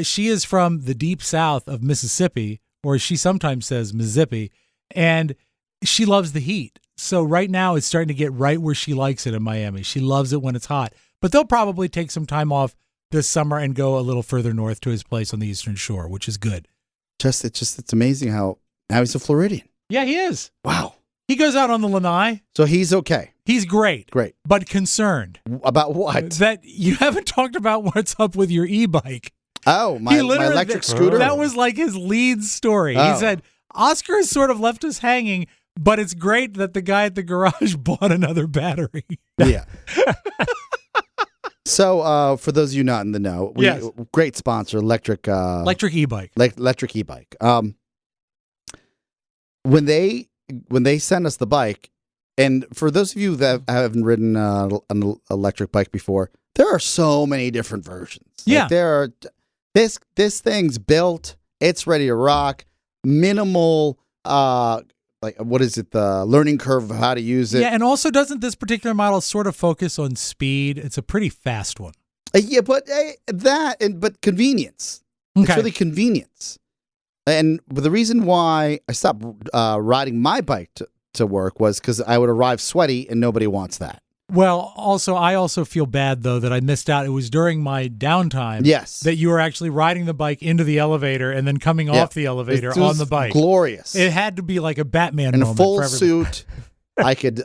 She is from the deep south of Mississippi, or she sometimes says Mississippi, and she loves the heat. So right now it's starting to get right where she likes it in Miami. She loves it when it's hot. But they'll probably take some time off this summer and go a little further north to his place on the Eastern Shore, which is good. It's amazing how now he's a Floridian. Yeah, he is. Wow. He goes out on the lanai. So he's okay. He's great. Great. But concerned. About what? That you haven't talked about what's up with your e-bike. Oh, my electric scooter? That was like his lead story. Oh. He said, Oscar has sort of left us hanging, but it's great that the guy at the garage bought another battery. Yeah. So, for those of you not in the know, great sponsor, electric e-bike. Electric e-bike. when they send us the bike, and for those of you that haven't ridden an electric bike before, there are so many different versions. Yeah. Like there are this thing's built, it's ready to rock, minimal like what is it, the learning curve of how to use it. Yeah, and also doesn't this particular model sort of focus on speed? It's a pretty fast one. Yeah, but but convenience. Okay. It's really convenience. And the reason why I stopped riding my bike to work was because I would arrive sweaty, and nobody wants that. Well, I also feel bad, though, that I missed out. It was during my downtime that you were actually riding the bike into the elevator and then coming off the elevator on the bike. Glorious. It had to be like a Batman in moment. A full for everybody. suit. I could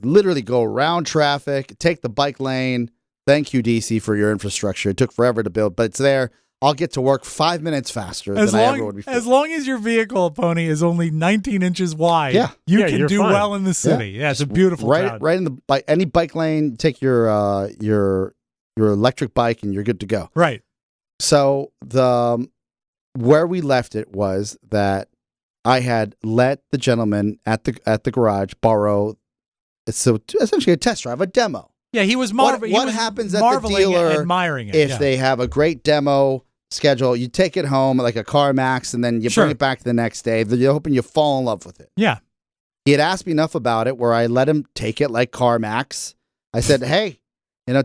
literally go around traffic, take the bike lane. Thank you, DC, for your infrastructure. It took forever to build, but it's there. I'll get to work 5 minutes faster than I ever would before. As long as your vehicle, Pony, is only 19 inches wide, you can do fine. well in the city. Yeah, it's a beautiful town. Right in any bike lane, take your electric bike and you're good to go. Right. So where we left it was that I had let the gentleman at the garage borrow essentially a test drive, a demo. Yeah, he was What happens at the dealer admiring it, if they have a great demo schedule? You take it home like a CarMax, and then you bring it back the next day. You're hoping you fall in love with it. Yeah. He had asked me enough about it where I let him take it like CarMax. I said, hey,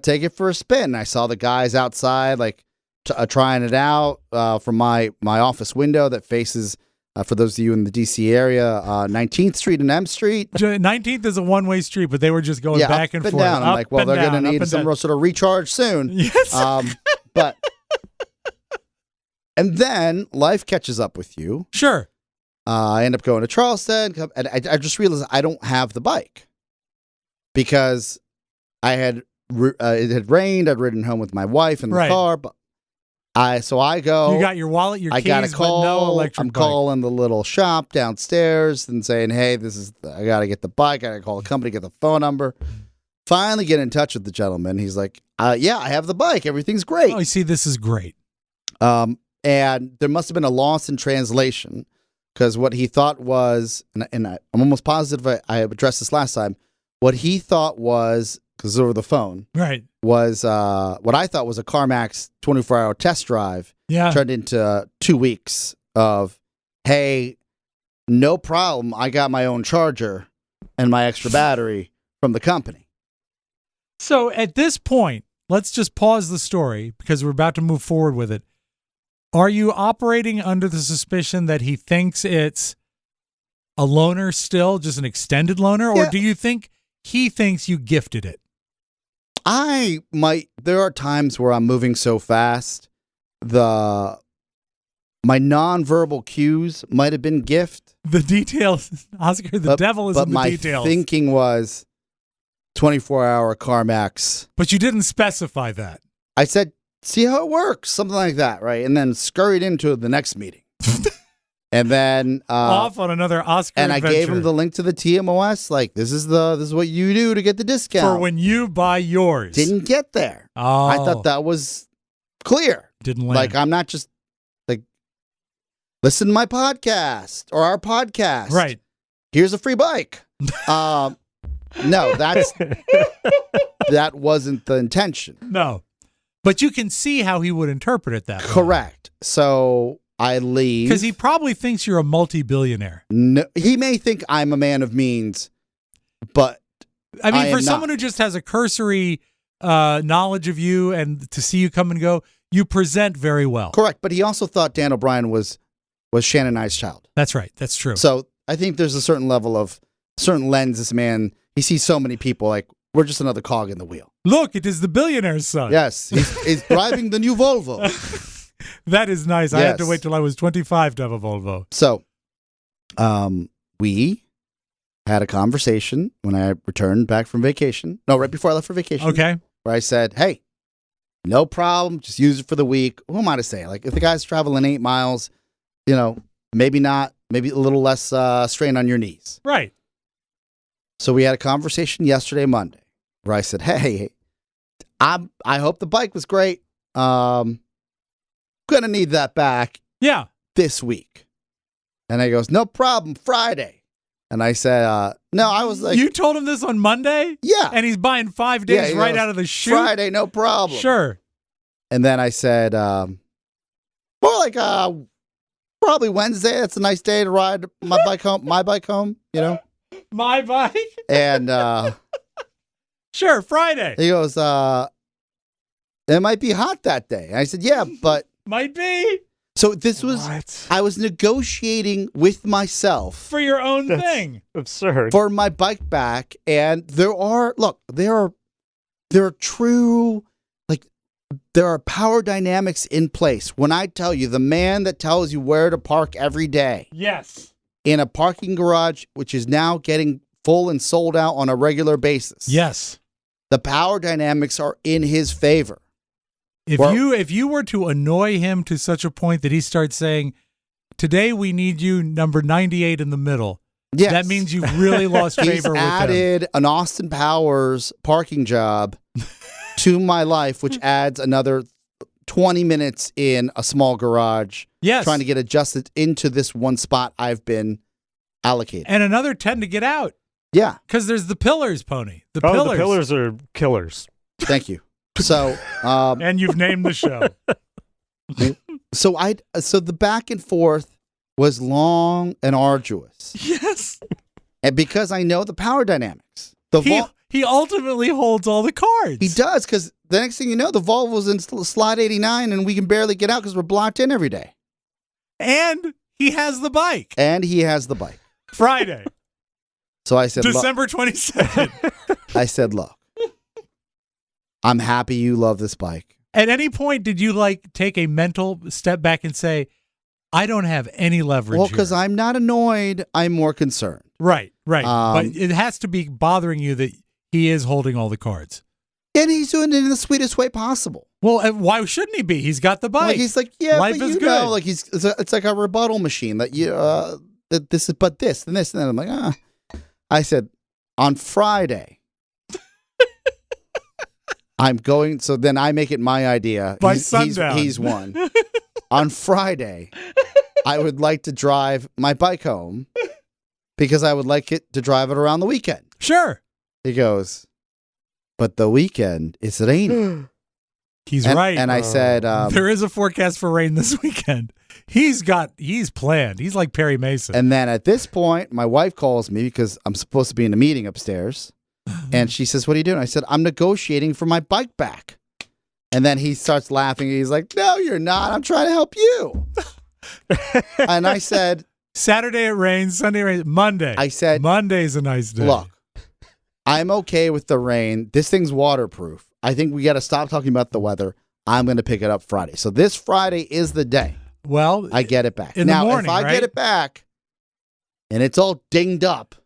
take it for a spin. I saw the guys outside trying it out from my office window that faces, for those of you in the D.C. area, 19th Street and M Street. 19th is a one-way street, but they were just going back and forth. Down. I'm like, well, they're going to need some sort of recharge soon. Yes. And then life catches up with you. Sure. I end up going to Charleston, and I just realized I don't have the bike because it had rained. I'd ridden home with my wife in the car, but I go. You got your wallet, your keys, got a call. but no electric I'm bike. calling the little shop downstairs and saying, "Hey, I got to get the bike. I got to call the company, get the phone number." Finally, get in touch with the gentleman. He's like, "Yeah, I have the bike. Everything's great." Oh, you see, this is great. And there must have been a loss in translation because what he thought was, and I'm almost positive I addressed this last time. What he thought was, because over the phone, right, was what I thought was a CarMax 24-hour test drive. Yeah, turned into 2 weeks of, hey, no problem. I got my own charger and my extra battery from the company. So at this point, let's just pause the story because we're about to move forward with it. Are you operating under the suspicion that he thinks it's a loaner still, just an extended loaner, or do you think he thinks you gifted it? There are times where I'm moving so fast, my nonverbal cues might have been gift. The details, Oscar, devil is in the details. But my thinking was 24-hour CarMax. But you didn't specify that. I said, see how it works, something like that, right? And then scurried into the next meeting. And then off on another Oscar and adventure. I gave him the link to the TMOS. Like, this is what you do to get the discount for when you buy yours. Didn't get there. Oh, I thought that was clear. Didn't land. Like, I'm not just like, listen to my podcast or our podcast. Right. Here's a free bike. No, that wasn't the intention. No. But you can see how he would interpret it that way. Correct. So I leave. Because he probably thinks you're a multi-billionaire. No, he may think I'm a man of means, but I mean, for not. someone who just has a cursory knowledge of you and to see you come and go, you present very well. Correct. But he also thought Dan O'Brien was Shannon I's child. That's right. That's true. So I think there's a certain lens this man, he sees so many people like, we're just another cog in the wheel. Look, it is the billionaire's son. Yes, he's driving the new Volvo. That is nice. Yes. I had to wait till I was 25 to have a Volvo. So, we had a conversation when I returned back from vacation. No, right before I left for vacation. Okay. Where I said, hey, no problem. Just use it for the week. Who am I to say? Like, if the guy's traveling 8 miles, maybe not, maybe a little less strain on your knees. Right. So we had a conversation yesterday, Monday, where I said, hey, I hope the bike was great. Gonna need that back Yeah. this week. And he goes, no problem, Friday. And I said, no, I was like. You told him this on Monday? Yeah. And he's buying 5 days right out of the chute? Friday, no problem. Sure. And then I said, more like probably Wednesday. That's a nice day to ride my bike home. My bike home, you know? My bike? And sure, Friday. he goes, it might be hot that day. And I said, yeah, but. Might be. So this was, I was negotiating with myself. For your own thing. Absurd. For my bike back. And there are true, like, there are power dynamics in place. When I tell you, the man that tells you where to park every day. Yes. In a parking garage, which is now getting full and sold out on a regular basis. Yes. The power dynamics are in his favor. If you were to annoy him to such a point that he starts saying, today we need you number 98 in the middle, yes. that means you've really lost favor with him. He's added an Austin Powers parking job to my life, which adds another 20 minutes in a small garage. Yes. Trying to get adjusted into this one spot I've been allocated. And another 10 to get out. Yeah. Because there's the pillars, Pony. The pillars are killers. Thank you. So, and you've named the show. So the back and forth was long and arduous. Yes. And because I know the power dynamics. He ultimately holds all the cards. He does, because the next thing you know, the Volvo's in slot 89 and we can barely get out because we're blocked in every day. And he has the bike. Friday. So I said, December 22nd. I said, look, I'm happy you love this bike. At any point, did you take a mental step back and say, I don't have any leverage? Well, because I'm not annoyed, I'm more concerned. Right. But it has to be bothering you that he is holding all the cards. And he's doing it in the sweetest way possible. Well, why shouldn't he be? He's got the bike. He's like, yeah, life but is you good. know, it's like a rebuttal machine that you that this is but this and this and then I'm like, I said on Friday I'm going. So then I make it my idea. By sundown, he's won. On Friday, I would like to drive my bike home because I would like it to drive it around the weekend. Sure. He goes, but the weekend is raining. He's right. And I said, there is a forecast for rain this weekend. He's planned. He's like Perry Mason. And then at this point, my wife calls me because I'm supposed to be in a meeting upstairs. And she says, what are you doing? I said, I'm negotiating for my bike back. And then he starts laughing. He's like, no, you're not. I'm trying to help you. And I said, Saturday it rains, Sunday it rains, Monday. I said, Monday's a nice day. Look, I'm okay with the rain. This thing's waterproof. I think we got to stop talking about the weather. I'm going to pick it up Friday. So this Friday is the day. Well, I get it back. In the morning, if I get it back and it's all dinged up.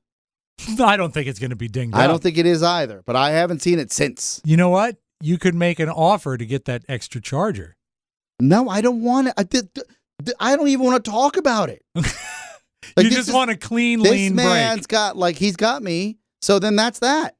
I don't think it's going to be dinged up. I don't think it is either, but I haven't seen it since. You know what? You could make an offer to get that extra charger. No, I don't want it. I don't even want to talk about it. You just want a clean, lean break. This man's got, he's got me. So then that's that.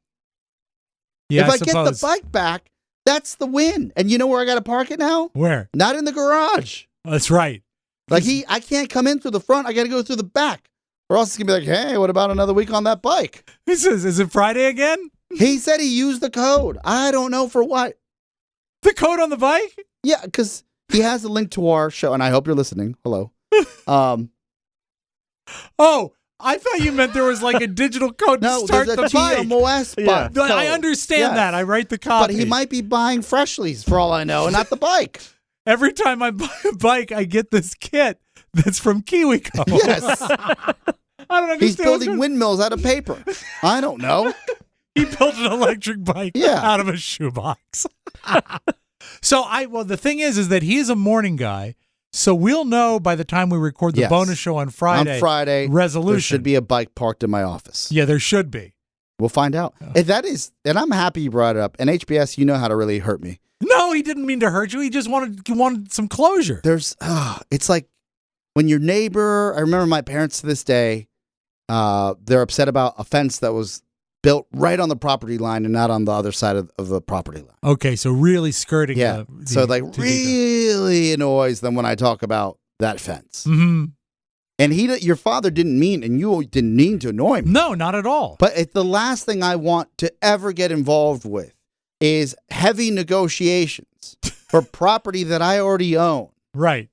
Yeah, if I get the bike back, that's the win. And you know where I got to park it now? Where? Not in the garage. That's right. I can't come in through the front. I got to go through the back. Or else it's going to be like, hey, what about another week on that bike? He says, is it Friday again? He said he used the code. I don't know for what. The code on the bike? Yeah, because he has a link to our show, and I hope you're listening. Hello. Oh, I thought you meant there was a digital code to start the bike. TMOS bike. Yeah. I understand that. I write the copy. But he might be buying Freshlies for all I know, and not the bike. Every time I buy a bike, I get this kit that's from KiwiCo. Yes. I don't understand. He's building windmills out of paper. I don't know. He built an electric bike out of a shoebox. The thing is that he is a morning guy. So we'll know by the time we record the bonus show on Friday. On Friday, resolution. There should be a bike parked in my office. Yeah, there should be. We'll find out. If that is, and I'm happy you brought it up. And HBS, you know how to really hurt me. No, he didn't mean to hurt you. He just wanted some closure. It's like when your neighbor. I remember my parents to this day. They're upset about a fence that was built right on the property line and not on the other side of the property line. Okay, so really skirting. Yeah. So really annoys them when I talk about that fence. Mm-hmm. And your father didn't mean, and you didn't mean to annoy me. No, not at all. But the last thing I want to ever get involved with is heavy negotiations for property that I already own. Right.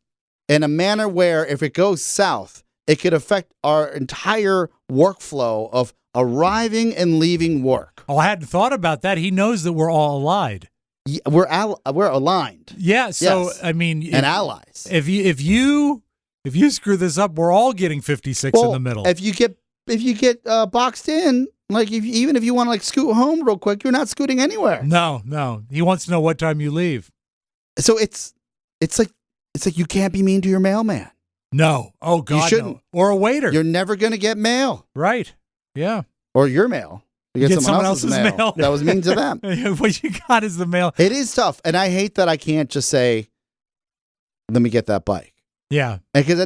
In a manner where if it goes south, it could affect our entire workflow of arriving and leaving work. Oh, I hadn't thought about that. He knows that we're all allied. Yeah, we're aligned. Yeah. So, Yes. I mean, And allies. If you screw this up, we're all getting 56 in the middle. If you get boxed in, like even if you want to like scoot home real quick, you're not scooting anywhere. No. He wants to know what time you leave. So it's like you can't be mean to your mailman. No. Oh God, You shouldn't. no. Or a waiter. You're never going to get mail. Right. Yeah. Or your mail. You get someone else's mail. That was mean to them. What you got is the mail. It is tough. And I hate that I can't just say, let me get that bike. Yeah. Because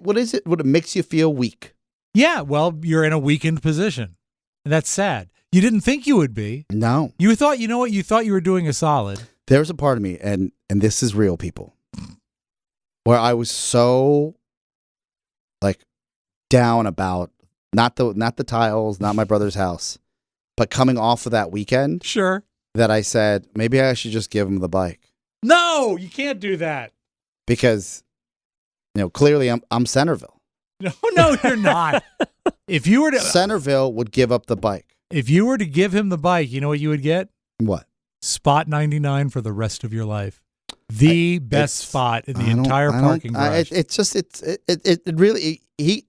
what is it? What it makes you feel weak. Yeah. Well, you're in a weakened position. And that's sad. You didn't think you would be. No. You thought, you know what? You thought you were doing a solid. There's a part of me, and this is real, people, where I was so like down about not the tiles, not my brother's house, but coming off of that weekend. Sure. That I said maybe I should just give him the bike. No, you can't do that. Because clearly I'm Centerville. No, you're not. If you were to Centerville would give up the bike. If you were to give him the bike, you know what you would get? What? Spot 99 for the rest of your life. The best spot in the entire parking garage. It really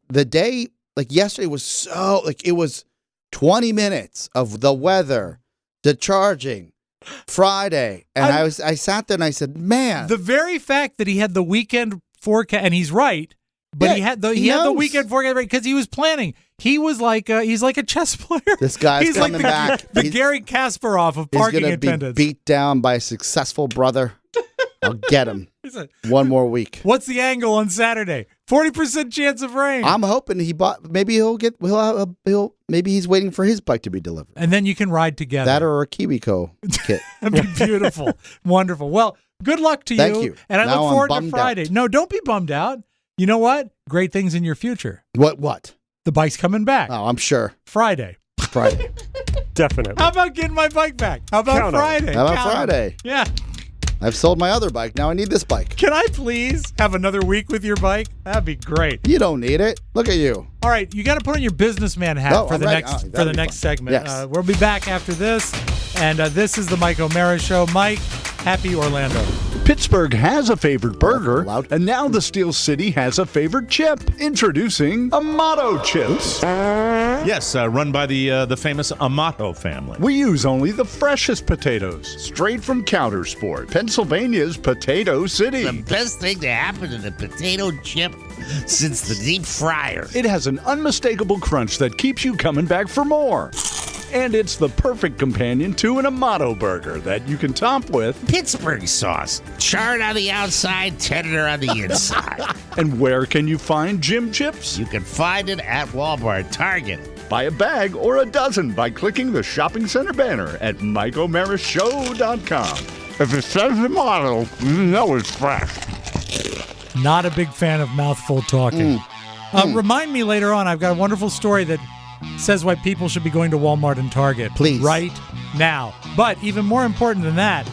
the day like yesterday was so like it was 20 minutes of the weather, the charging, Friday, and I sat there and I said, man, the very fact that he had the weekend forecast, and he's right, but he had the weekend forecast right because he was planning. He was like he's like a chess player. This guy's he's coming like back. The Gary Kasparov of parking attendants. He's going to be beat down by a successful brother. I'll get him. One more week. What's the angle on Saturday? 40% chance of rain. I'm hoping maybe maybe he's waiting for his bike to be delivered. And then you can ride together. That or a KiwiCo kit. That'd be beautiful. Wonderful. Well, good luck to you. Thank you. And I Now look forward I'm to Friday. out. No, don't be bummed out. You know what? Great things in your future. What? The bike's coming back. Oh, I'm sure. Friday. Definitely. How about getting my bike back? How about Friday? How about Friday? Yeah. I've sold my other bike. Now I need this bike. Can I please have another week with your bike? That'd be great. You don't need it. Look at you. All right, you got to put on your businessman hat for the next segment. Yes. We'll be back after this, and this is the Mike O'Mara Show. Mike, happy Orlando. Pittsburgh has a favorite burger, and now the Steel City has a favorite chip. Introducing Amato Chips. Yes, run by the famous Amato family. We use only the freshest potatoes, straight from Countersport, Pennsylvania's Potato City. The best thing to happen to the potato chip since the deep fryer. It has an unmistakable crunch that keeps you coming back for more. And it's the perfect companion to an Amato burger that you can top with Pittsburgh sauce. Charred on the outside, tender on the inside. And where can you find Jim Chips? You can find it at Walmart, Target. Buy a bag or a dozen by clicking the shopping center banner at MikeO'MaraShow.com. If it says Amato, you know it's fresh. Not a big fan of mouthful talking. Remind me later on, I've got a wonderful story that says why people should be going to Walmart and Target. Please. Right now. But even more important than that,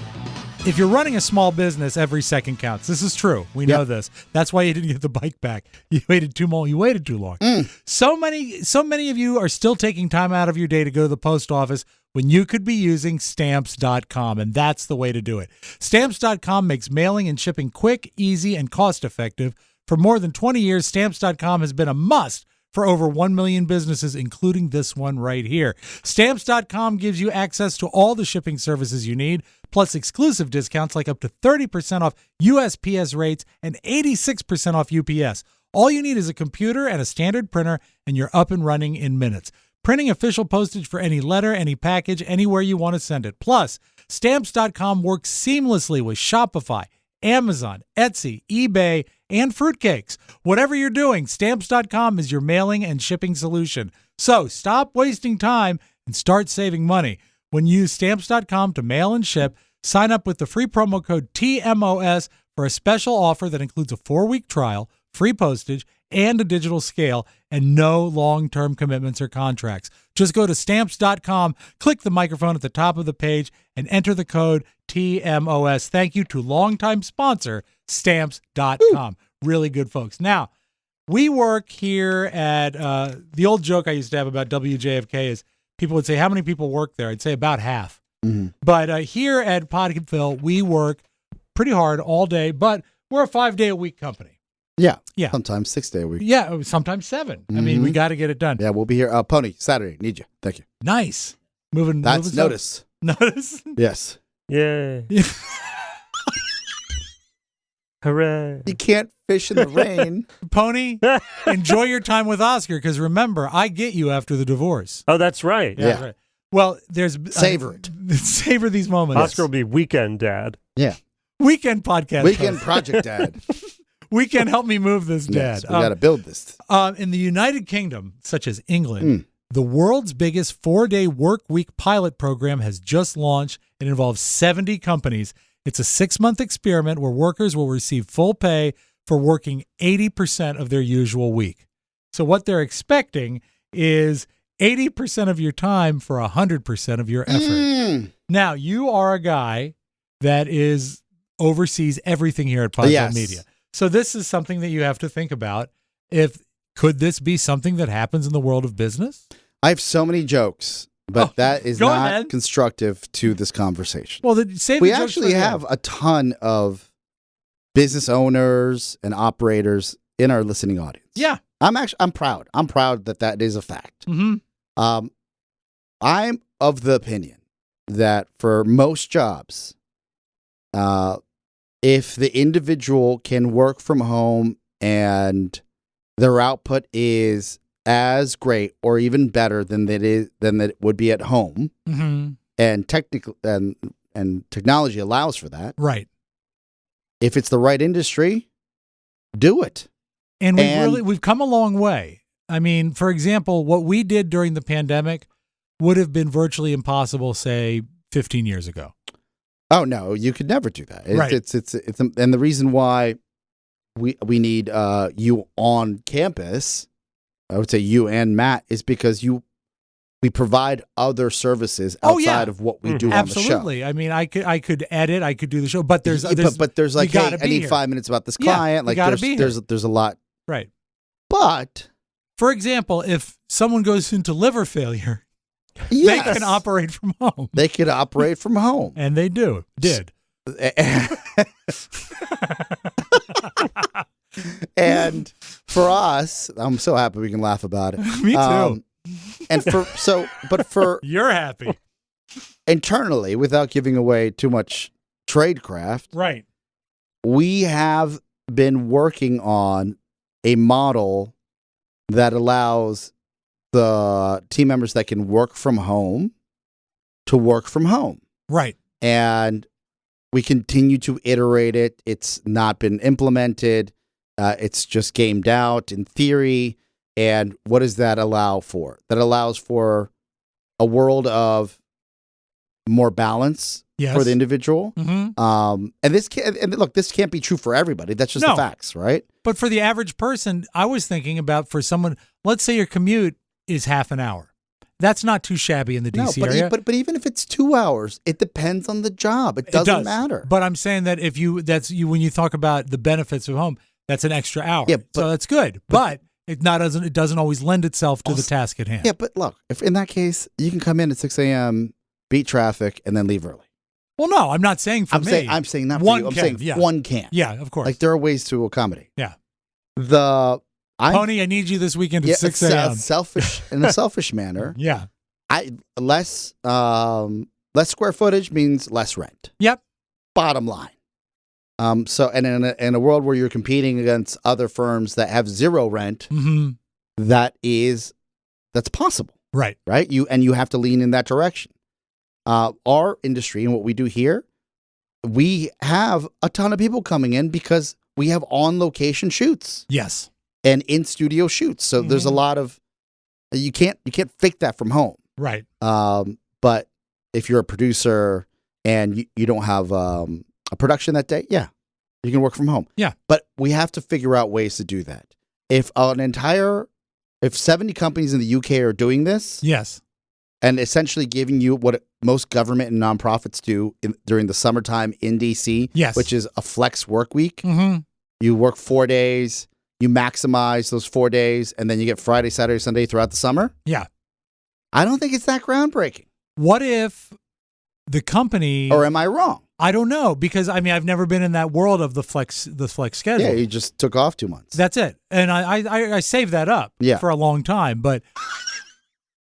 if you're running a small business, every second counts. This is true. We know this. That's why you didn't get the bike back. You waited too long. So many of you are still taking time out of your day to go to the post office when you could be using Stamps.com, and that's the way to do it. Stamps.com makes mailing and shipping quick, easy, and cost-effective. For more than 20 years, Stamps.com has been a must for over 1 million businesses, including this one right here. Stamps.com gives you access to all the shipping services you need, plus exclusive discounts like up to 30% off USPS rates and 86% off UPS. All you need is a computer and a standard printer, and you're up and running in minutes. Printing official postage for any letter, any package, anywhere you want to send it. Plus, Stamps.com works seamlessly with Shopify, Amazon, Etsy, eBay, and fruitcakes. Whatever you're doing, Stamps.com is your mailing and shipping solution. So stop wasting time and start saving money. When you use Stamps.com to mail and ship, sign up with the free promo code TMOS for a special offer that includes a 4-week trial, free postage, and a digital scale, and no long-term commitments or contracts. Just go to Stamps.com, click the microphone at the top of the page, and enter the code TMOS. Thank you to longtime sponsor, Stamps.com. Really good folks. Now, we work here at the old joke I used to have about WJFK is people would say, how many people work there? I'd say about half. Mm-hmm. But here at Podcatville, we work pretty hard all day, but we're a 5-day-a-week company. Yeah. Sometimes 6 day a week. Yeah, sometimes 7. Mm-hmm. I mean, we got to get it done. Yeah, we'll be here. Pony, Saturday. Need you. Thank you. Nice. That's notice. Notice? Yes. Yay. Hooray. You can't fish in the rain. Pony, enjoy your time with Oscar, because remember, I get you after the divorce. Oh, that's right. Yeah. That's right. Well, there's... Savor it. Savor these moments. Oscar will be weekend dad. Yeah. Weekend podcast. Weekend project dad. Weekend help me move this, Dad. Yes, we got to build this. In the United Kingdom, such as England, the world's biggest 4-day work week pilot program has just launched. It involves 70 companies. It's a 6-month experiment where workers will receive full pay for working 80% of their usual week. So what they're expecting is 80% of your time for 100% of your effort. Now, you are a guy that oversees everything here at Podcast Media. So this is something that you have to think about. Could this be something that happens in the world of business? I have so many jokes, but that is not constructive to this conversation. Well, we actually have a ton of business owners and operators in our listening audience. Yeah. I'm proud. I'm proud that is a fact. Mm-hmm. I'm of the opinion that for most jobs, if the individual can work from home and their output is as great or even better than that it would be at home, and technology allows for that, right? If it's the right industry, do it. And we've come a long way. I mean, for example, what we did during the pandemic would have been virtually impossible, say, 15 years ago. Oh no, you could never do that. Right. It's and the reason why we need you on campus, I would say you and Matt, is because we provide other services outside of what we do on the show. Absolutely. I mean, I could edit, I could do the show, but there's like, hey, I need 5 minutes about this client. Like there's a lot. Right. But for example, if someone goes into liver failure, they can operate from home. They could operate from home. And they did. And for us, I'm so happy we can laugh about it. Me too. And for you're happy internally, without giving away too much tradecraft, right? We have been working on a model that allows the team members that can work from home to work from home. Right. And we continue to iterate it. It's not been implemented. It's just gamed out in theory. And what does that allow for? That allows for a world of more balance for the individual. Mm-hmm. And look, this can't be true for everybody. That's just the facts, right? But for the average person, I was thinking about for someone, let's say your commute is half an hour. That's not too shabby in the DC area. But even if it's 2 hours, it depends on the job. It doesn't matter. But I'm saying that when you talk about the benefits of home, that's an extra hour. Yeah, so that's good. But it doesn't always lend itself to the task at hand. Yeah, but look, if in that case, you can come in at 6 a.m., beat traffic, and then leave early. Well, no, I'm not saying for me. I'm saying not for you. I'm saying one can. Yeah, of course. Like there are ways to accommodate. Yeah. Pony, I need you this weekend at 6 a.m. Selfish in a selfish manner. Yeah. Less square footage means less rent. Yep. Bottom line. So in a world where you're competing against other firms that have zero rent, that's possible. Right. Right. You have to lean in that direction. Our industry and what we do here, we have a ton of people coming in because we have on location shoots. Yes. And in studio shoots. So there's a lot of you can't fake that from home. Right. But if you're a producer and you don't have a production that day, you can work from home. Yeah. But we have to figure out ways to do that. if 70 companies in the UK are doing this, yes, and essentially giving you what most government and nonprofits do during the summertime in DC, yes, which is a flex work week. Mm-hmm. You work 4 days, you maximize those 4 days, and then you get Friday, Saturday, Sunday throughout the summer. Yeah. I don't think it's that groundbreaking. What if the company... Or am I wrong? I don't know, because I mean I've never been in that world of the flex schedule. Yeah, you just took off 2 months. That's it, and I saved that up for a long time, but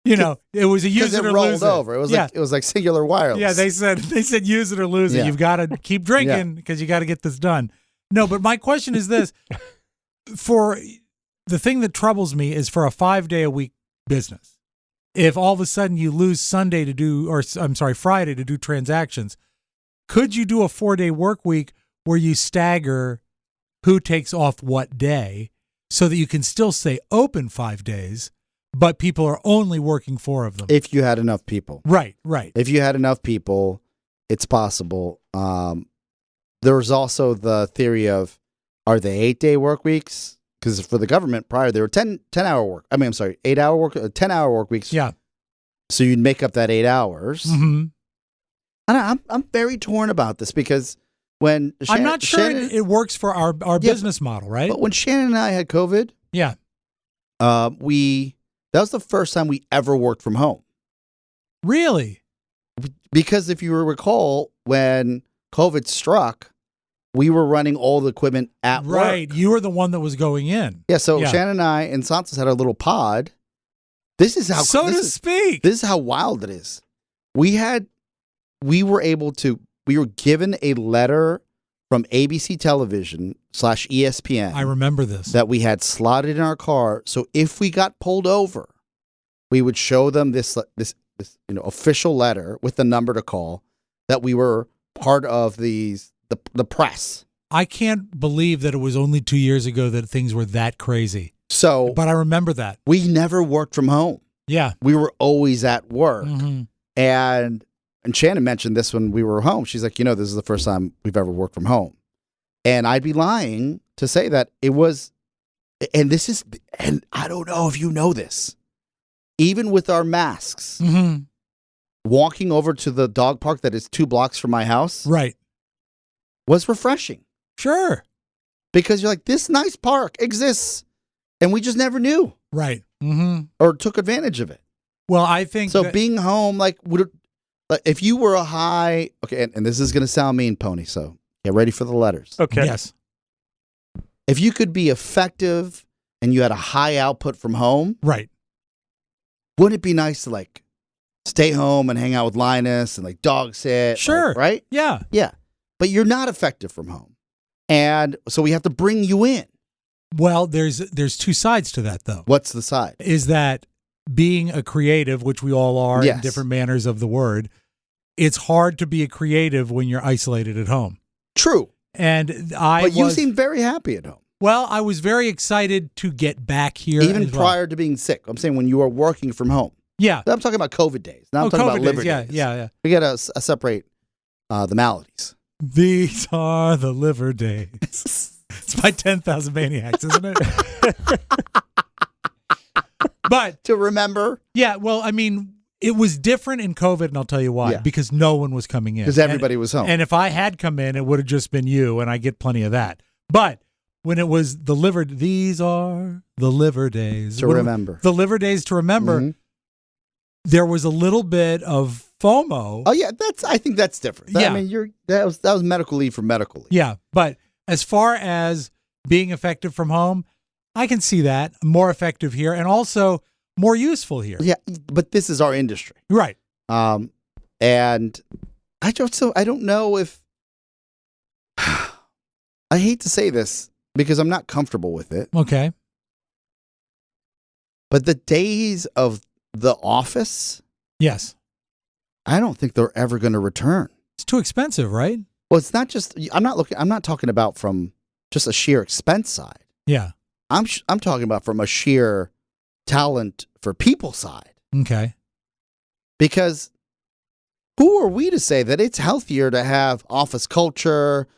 you know it was a use it or rolled lose it. over. It was like Singular Wireless. Yeah, they said use it or lose it. You've got to keep drinking because you got to get this done. No, but my question is this: for the thing that troubles me is for a 5-day-a-week business, if all of a sudden you lose Sunday to do, or I'm sorry, Friday to do transactions. Could you do a 4-day work week where you stagger who takes off what day so that you can still stay open 5 days, but people are only working 4 of them? If you had enough people. Right, right. If you had enough people, it's possible. There was also the theory of, are they 8-day work weeks? Because for the government prior, they were 10-hour work. 8-hour work, 10-hour work weeks. Yeah. So you'd make up that 8 hours. Mm-hmm. And I'm very torn about this because when I'm not sure it works for our business model, right? But when Shannon and I had COVID, that was the first time we ever worked from home. Really? Because if you recall, when COVID struck, we were running all the equipment at work. Right. You were the one that was going in. Yeah. So Shannon and I and Santos had a little pod. This is how speak. This is how wild it is. We were given a letter from ABC Television /ESPN. I remember this. That we had slotted in our car. So if we got pulled over, we would show them this official letter with the number to call that we were part of the press. I can't believe that it was only 2 years ago that things were that crazy. So, but I remember that. We never worked from home. Yeah. We were always at work. Mm-hmm. And Shannon mentioned this when we were home. She's like, this is the first time we've ever worked from home. And I'd be lying to say that it was, and I don't know if you know this, even with our masks, mm-hmm. walking over to the dog park that is 2 blocks from my house. Right. Was refreshing. Sure. Because you're like, this nice park exists. And we just never knew. Right. Mm-hmm. Or took advantage of it. Well, I think so. Being home, if you were and this is going to sound mean, Pony, so get ready for the letters. Okay. Yes. If you could be effective and you had a high output from home. Right. Wouldn't it be nice to stay home and hang out with Linus and dog sit? Sure. Right? Yeah. Yeah. But you're not effective from home. And so we have to bring you in. Well, there's 2 sides to that, though. What's the side? Is that being a creative, which we all are in different manners of the word, it's hard to be a creative when you're isolated at home. True. And you seem very happy at home. Well, I was very excited to get back here. Even prior to being sick. I'm saying when you are working from home. Yeah. I'm talking about COVID days. Now I'm talking about liver days. Yeah. We got to separate the maladies. These are the liver days. It's by 10,000 Maniacs, isn't it? But to remember. Yeah, well, I mean, it was different in COVID, and I'll tell you why. Yeah. Because no one was coming in. Because everybody was home. And if I had come in, it would have just been you, and I get plenty of that. But when it was these are the liver days. To remember. The liver days to remember, mm-hmm. There was a little bit of FOMO. Oh, yeah, I think that's different. Yeah. I mean, that was medical leave for medical leave. Yeah, but as far as being effective from home, I can see that. More effective here and also more useful here. Yeah, but this is our industry. Right. And I don't know if I hate to say this because I'm not comfortable with it. Okay. But the days of the office, yes, I don't think they're ever going to return. It's too expensive, right? Well, it's not just. I'm not talking about from just a sheer expense side. Yeah, I'm talking about from a sheer talent for people side. Okay. Because who are we to say that it's healthier to have office culture,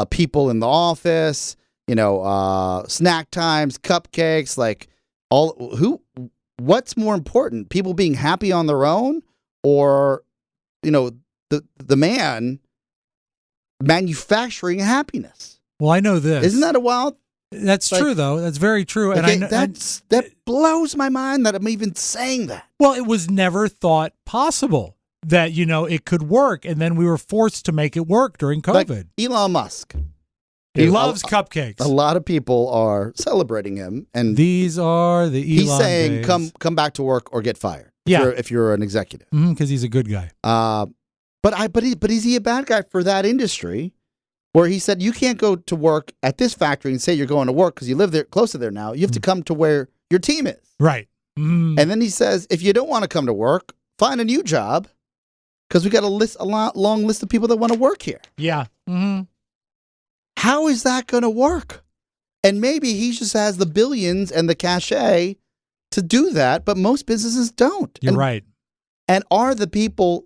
people in the office, snack times, cupcakes, like what's more important? People being happy on their own, or, the man manufacturing happiness? Well, I know this. Isn't that a wild? That's true, though. That's very true. And that blows my mind that I'm even saying that. Well, it was never thought possible that, it could work. And then we were forced to make it work during COVID. Like Elon Musk. He loves cupcakes. A lot of people are celebrating him. And these are the Elon he's saying, days. come back to work or get fired. Yeah. If you're an executive. Because he's a good guy. But is he a bad guy for that industry? Where he said, you can't go to work at this factory and say you're going to work because you live there, close to there now. You have to come to where your team is. Right. And then he says, if you don't want to come to work, find a new job because we got a long list of people that want to work here. Yeah. How is that going to work? And maybe he just has the billions and the cachet to do that, but most businesses don't. You're right. And are the people...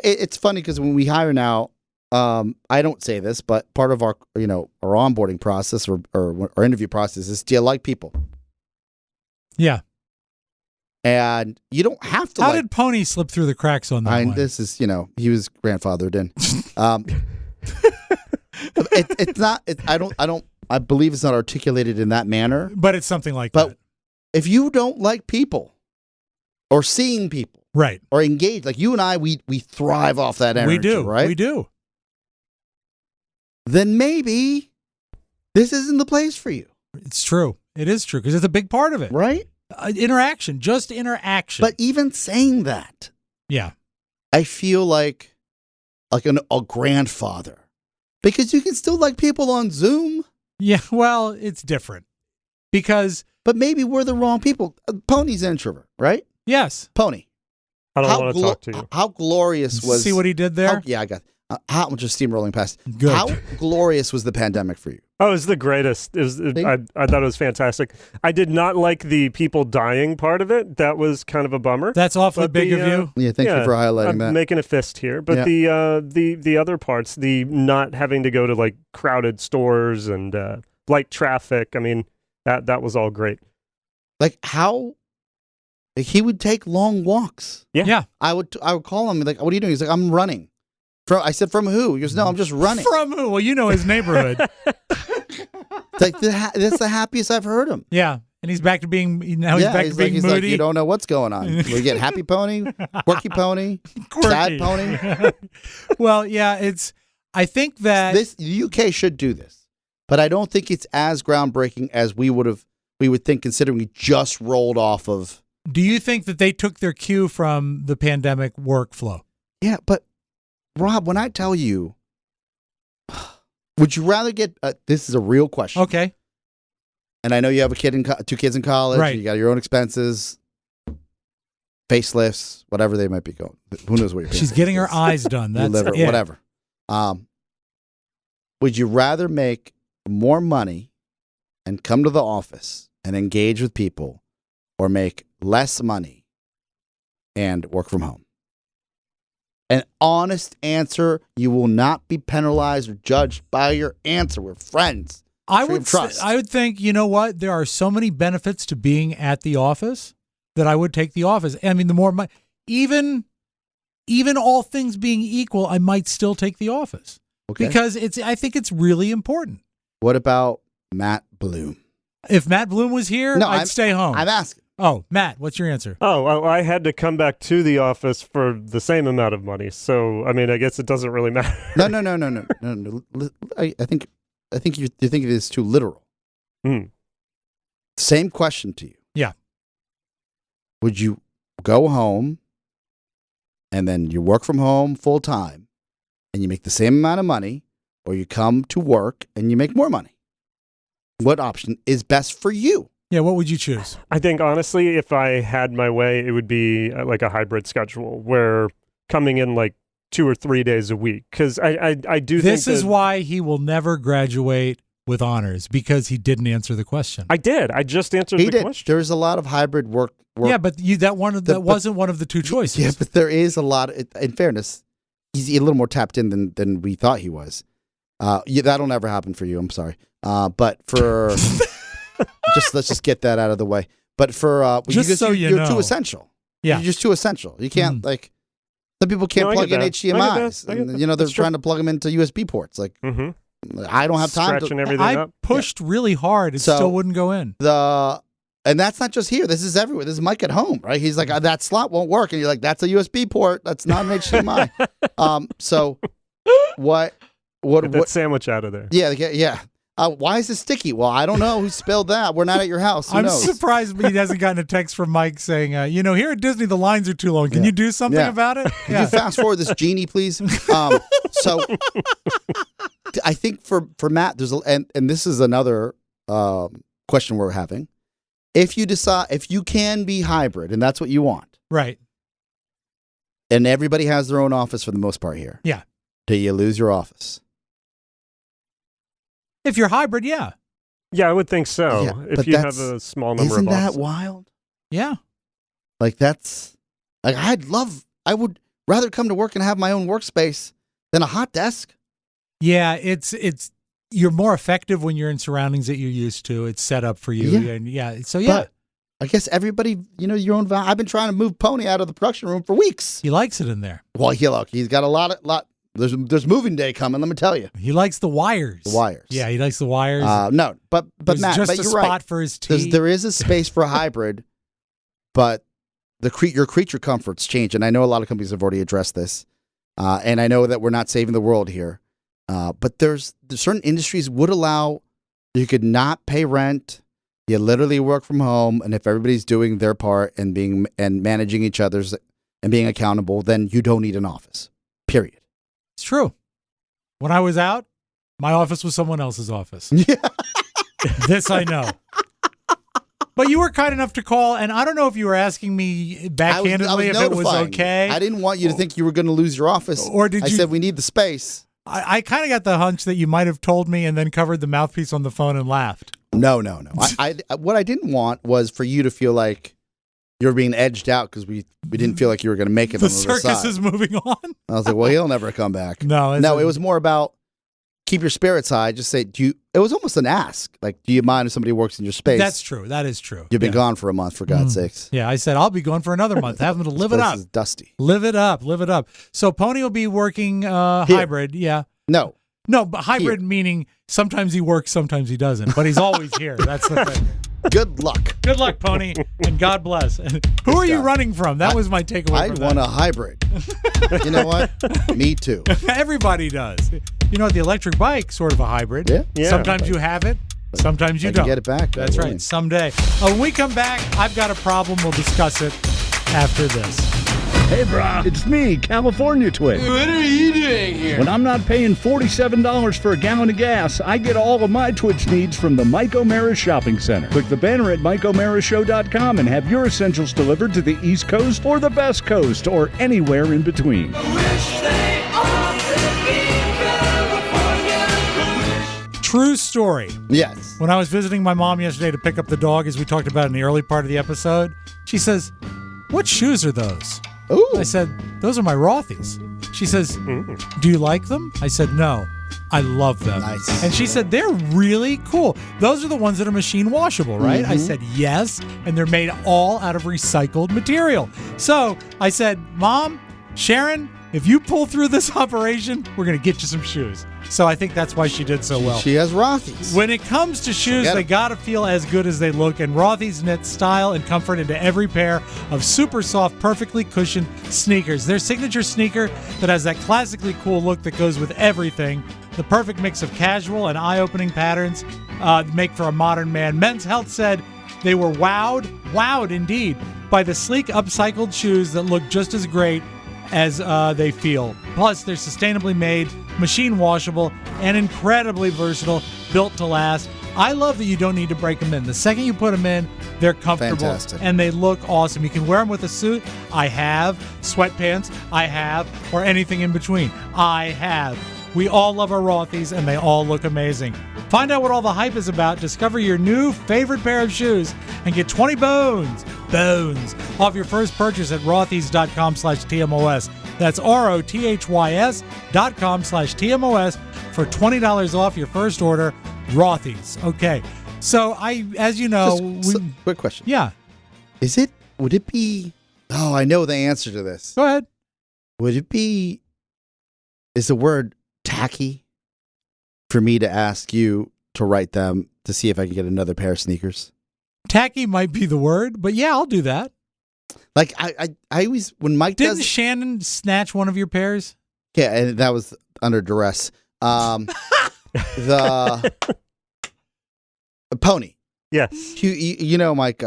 It's funny because when we hire now, I don't say this, but part of our onboarding process or our interview process is, do you like people? Yeah. And you don't have to. How did Pony slip through the cracks on that one? This is, he was grandfathered in. It's not. I believe it's not articulated in that manner. But it's something like that. But if you don't like people or seeing people, right, or engage, like you and I, we thrive off that energy. We do, right? We do. Then maybe this isn't the place for you. It's true. It is true because it's a big part of it. Right? Interaction, just interaction. But even saying that, yeah, I feel like a grandfather because you can still like people on Zoom. Yeah, well, it's different because. But maybe we're the wrong people. Pony's an introvert, right? Yes. Pony. I don't want to talk to you. How glorious was... See what he did there? I got... How much is steamrolling past? Good. How glorious was the pandemic for you? Oh, it was the greatest. I thought it was fantastic. I did not like the people dying part of it. That was kind of a bummer. That's awfully big of you. Yeah, thank you for highlighting that. I'm making a fist here. But the other parts, the not having to go to like crowded stores and light traffic, I mean, that was all great. Like how... Like he would take long walks. Yeah. I would call him like, what are you doing? He's like, I'm running. I said, from who? He goes, no, I'm just running. From who? Well, you know his neighborhood. Like that's the happiest I've heard him. Yeah. And he's back to being, now he's back to being moody. Like, you don't know what's going on. We get happy pony, quirky pony, sad pony. Well, yeah, I think that. The UK should do this, but I don't think it's as groundbreaking as we would think considering we just rolled off of. Do you think that they took their cue from the pandemic workflow? Yeah, but Rob, when I tell you, would you rather get, this is a real question. Okay. And I know you have two kids in college. Right. You got your own expenses, facelifts, whatever they might be going. Who knows what you're She's getting her eyes done. That's liver, yeah. Whatever. Would you rather make more money and come to the office and engage with people, or make less money and work from home? An honest answer. You will not be penalized or judged by your answer. We're friends. I would think, you know what? There are so many benefits to being at the office that I would take the office. I mean, the more money, even all things being equal, I might still take the office. Okay. Because I think it's really important. What about Matt Bloom? If Matt Bloom was here, I'd stay home. I'm asking. Oh, Matt, what's your answer? Oh, I had to come back to the office for the same amount of money. So, I mean, I guess it doesn't really matter. No. I think you're thinking this too literal. Same question to you. Yeah. Would you go home and then you work from home full time and you make the same amount of money, or you come to work and you make more money? What option is best for you? Yeah, what would you choose? I think, honestly, if I had my way, it would be like a hybrid schedule where coming in like 2 or 3 days a week. Because I do think this is why he will never graduate with honors, because he didn't answer the question. I did. I just answered the question. There's a lot of hybrid work. Yeah, but that wasn't one of the two choices. Yeah, but there is a lot. In fairness, he's a little more tapped in than we thought he was. That'll never happen for you. I'm sorry. But for let's just get that out of the way. But for you're too essential. Yeah, you're just too essential. You can't some people can't plug in HDMI's. They're trying to plug them into USB ports. Like I don't have time Stretching everything I up. pushed really hard. It still wouldn't go in. And that's not just here. This is everywhere. This is Mike at home, right? He's like, that slot won't work. And you're like, that's a USB port. That's not an HDMI. So what? Get that sandwich out of there. Yeah. Why is it sticky? Well, I don't know. Who spilled that? We're not at your house. Who knows? Surprised he hasn't gotten a text from Mike saying, here at Disney, the lines are too long. Can you do something about it? Can you fast forward this genie, please? So I think for Matt, and this is another question we're having. If you can be hybrid, and that's what you want. Right. And everybody has their own office for the most part here. Yeah. Do you lose your office? If you're hybrid, yeah. Yeah, I would think so. Yeah, if you have a small number of Isn't offices. that wild? Yeah. Like I would rather come to work and have my own workspace than a hot desk. Yeah, it's you're more effective when you're in surroundings that you're used to. It's set up for you. Yeah. And so But I guess everybody, your own. I've been trying to move Pony out of the production room for weeks. He likes it in there. Well, he's got a lot. There's moving day coming. Let me tell you. He likes the wires. The wires. Yeah, he likes the wires. No, but Matt, just but a you're spot right. for his tea. There is a space for a hybrid, but your creature comforts change, and I know a lot of companies have already addressed this, and I know that we're not saving the world here, but there's certain industries would allow you could not pay rent. You literally work from home, and if everybody's doing their part and managing each other's and being accountable, then you don't need an office. Period. It's true. When I was out, my office was someone else's office. Yeah. This I know. But you were kind enough to call, and I don't know if you were asking me backhandedly if it was okay. I didn't want you to think you were going to lose your office. Or did I said we need the space. I kind of got the hunch that you might have told me and then covered the mouthpiece on the phone and laughed. No. What I didn't want was for you to feel like you were being edged out because we didn't feel like you were going to make it. The on the circus side. is moving on. I was like, well, he'll never come back. No, it was more about keep your spirits high. Just say, it was almost an ask. Like, do you mind if somebody works in your space? That's true. That is true. You've been gone for a month, for God's sakes. Yeah, I said, I'll be gone for another month. Have them to live it up. This is dusty. Live it up. So Pony will be working hybrid. Yeah. No, but hybrid meaning sometimes he works, sometimes he doesn't. But he's always here. That's the thing. Good luck. Good luck, Pony, and God bless. Who are you running from? That was my takeaway. I want a hybrid. You know what? Me too. Everybody does. You know, the electric bike, sort of a hybrid. Yeah. Sometimes you have it. Sometimes you I don't. can get it back. That's right. Someday. When we come back, I've got a problem. We'll discuss it after this. Hey, brah, it's me, California Twin. What are you doing here? When I'm not paying $47 for a gallon of gas, I get all of my Twitch needs from the Mike O'Mara Shopping Center. Click the banner at MikeO'MaraShow.com and have your essentials delivered to the East Coast or the Best Coast or anywhere in between. True story. Yes. When I was visiting my mom yesterday to pick up the dog, as we talked about in the early part of the episode, she says, "What shoes are those?" Ooh. I said, "Those are my Rothy's." She says, "Do you like them?" I said, "No, I love them." Nice. And she said, "They're really cool. Those are the ones that are machine washable, right?" I said, "Yes, and they're made all out of recycled material." So I said, "Mom, Sharon, if you pull through this operation, we're going to get you some shoes." So I think that's why she did so well. She has Rothy's. When it comes to shoes, they got to feel as good as they look, and Rothy's knit style and comfort into every pair of super soft, perfectly cushioned sneakers. Their signature sneaker that has that classically cool look that goes with everything. The perfect mix of casual and eye-opening patterns make for a modern man. Men's Health said they were wowed indeed, by the sleek, upcycled shoes that look just as great as they feel. Plus, they're sustainably made, machine washable, and incredibly versatile, built to last. I love that you don't need to break them in. The second you put them in, they're comfortable. Fantastic. And they look awesome. You can wear them with a suit. I have. Sweatpants. I have. Or anything in between. I have. We all love our Rothy's, and they all look amazing. Find out what all the hype is about. Discover your new favorite pair of shoes and get 20 bones off your first purchase at rothys.com/TMOS. That's ROTHYS.com/TMOS for $20 off your first order. Rothy's. Okay. So as you know, quick question. Yeah. Would it be, I know the answer to this. Go ahead. Is the word tacky for me to ask you to write them to see if I can get another pair of sneakers? Tacky might be the word, but yeah, I'll do that. Like I always, when Mike Didn't Shannon snatch one of your pairs? Yeah, and that was under duress. The Pony. Yes. You know, Mike,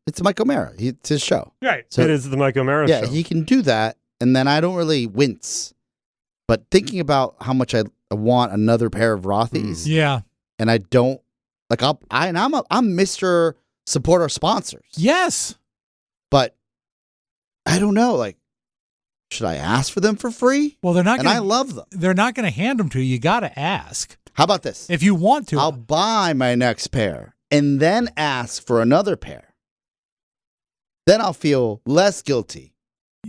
it's Mike O'Mara. It's his show. Right. So, it is the Mike O'Mara show. Yeah, he can do that, and then I don't really wince. But thinking about how much I want another pair of Rothy's. Yeah. And I don't, like, I'm Mr. Support our sponsors. Yes. But I don't know, like, should I ask for them for free? Well, they're not and I love them. They're not going to hand them to you. You got to ask. How about this? If you want to. I'll buy my next pair and then ask for another pair. Then I'll feel less guilty.